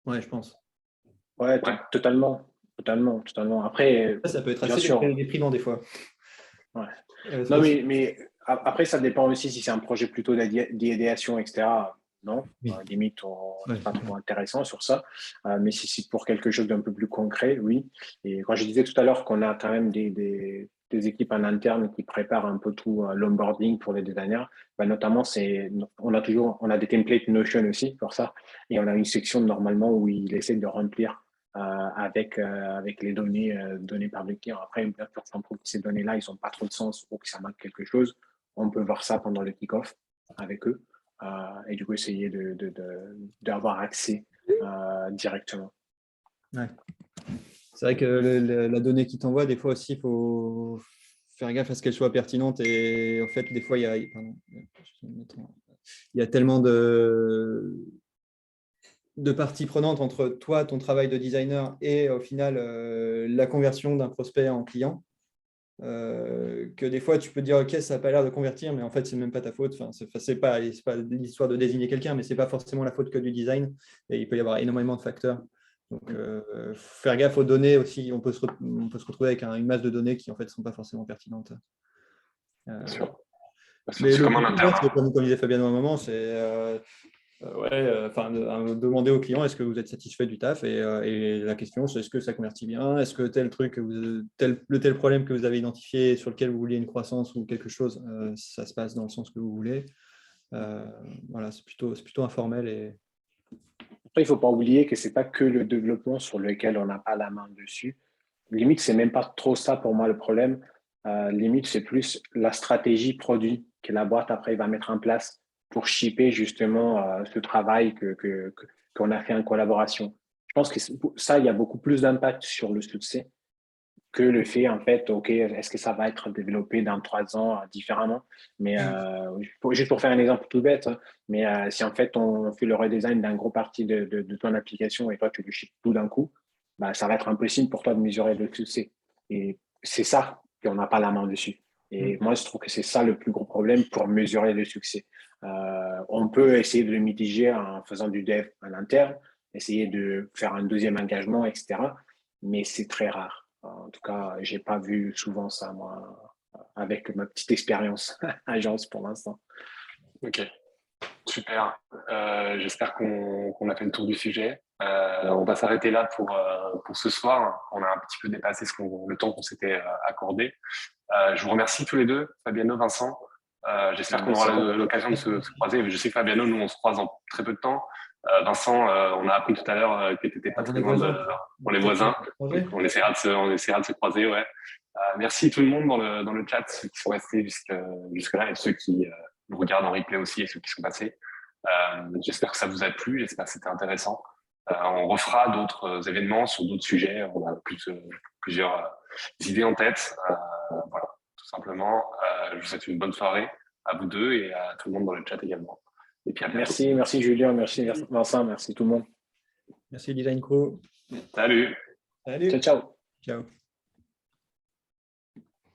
Ouais, je pense. Ouais, totalement. Après, Ça peut être bien assez sûr. déprimant des fois. Ouais. Non, Aussi. mais après, ça dépend aussi si c'est un projet plutôt d'idéation, etc. Non, Oui. limite, Ouais. c'est pas trop intéressant sur ça. Mais si c'est pour quelque chose d'un peu plus concret, oui. Et quand je disais tout à l'heure qu'on a quand même des équipes en interne qui préparent un peu tout l'onboarding pour les designers, bah, notamment, on a des templates Notion aussi pour ça. Et on a une section normalement où ils essaient de remplir avec les données par le client. Après, bien sûr, si on trouve que ces données-là, ils n'ont pas trop de sens ou que ça manque quelque chose, on peut voir ça pendant le kick-off avec eux et du coup essayer d'avoir accès directement. Ouais. C'est vrai que la donnée qui t'envoie, des fois aussi, il faut faire gaffe à ce qu'elle soit pertinente. Et en fait, des fois, il y a tellement de parties prenantes entre toi, ton travail de designer et au final, la conversion d'un prospect en client. que des fois, tu peux te dire, OK, ça n'a pas l'air de convertir, mais en fait, ce n'est même pas ta faute. Enfin, c'est pas l'histoire de désigner quelqu'un, mais ce n'est pas forcément la faute que du design. Et il peut y avoir énormément de facteurs. Donc, faire gaffe aux données aussi. On peut se retrouver avec une masse de données qui, en fait, ne sont pas forcément pertinentes. Bien sûr. Mais C'est le comme un but, interne. comme disait Fabiano à un moment, c'est demander au client est-ce que vous êtes satisfait du taf et la question c'est est-ce que ça convertit bien, est-ce que tel truc, tel problème que vous avez identifié sur lequel vous vouliez une croissance ou quelque chose, ça se passe dans le sens que vous voulez. Voilà, c'est plutôt informel. Et Après, il ne faut pas oublier que ce n'est pas que le développement sur lequel on n'a pas la main dessus. Limite, ce n'est même pas trop ça pour moi le problème. Limite, c'est plus la stratégie produit que la boîte après va mettre en place pour shipper justement ce travail qu'on a fait en collaboration. Je pense que ça, il y a beaucoup plus d'impact sur le succès que le fait, en fait, OK, est-ce que ça va être développé dans 3 ans différemment? Mais juste pour faire un exemple tout bête, hein, mais si en fait on fait le redesign d'un gros partie de ton application et toi tu le ships tout d'un coup, bah, ça va être impossible pour toi de mesurer le succès. Et c'est ça qu'on n'a pas la main dessus. Et moi, je trouve que c'est ça le plus gros problème pour mesurer le succès. On peut essayer de le mitiger en faisant du dev en interne, essayer de faire un deuxième engagement, etc. Mais c'est très rare. En tout cas, j'ai pas vu souvent ça, moi, avec ma petite expérience agence pour l'instant. Ok, super. J'espère qu'on a fait le tour du sujet. On va s'arrêter là pour ce soir. On a un petit peu dépassé le temps qu'on s'était accordé. Je vous remercie tous les deux, Fabiano, Vincent. J'espère qu'on aura l'occasion de se croiser. Je sais que Fabiano, nous, on se croise en très peu de temps. Vincent, on a appris tout à l'heure que tu n'étais pas très loin pour les voisins. Donc, on essaiera de se croiser. Ouais. Merci tout le monde dans le chat, ceux qui sont restés jusque-là et ceux qui nous regardent en replay aussi et ceux qui sont passés. J'espère que ça vous a plu, j'espère que c'était intéressant. On refera d'autres événements sur d'autres sujets. On a plusieurs idées en tête. Voilà, tout simplement. Je vous souhaite une bonne soirée à vous deux et à tout le monde dans le chat également. Et puis à bientôt. Merci Julien, merci Vincent, merci tout le monde. merci Design Crew. Salut. Salut. Ciao. Ciao.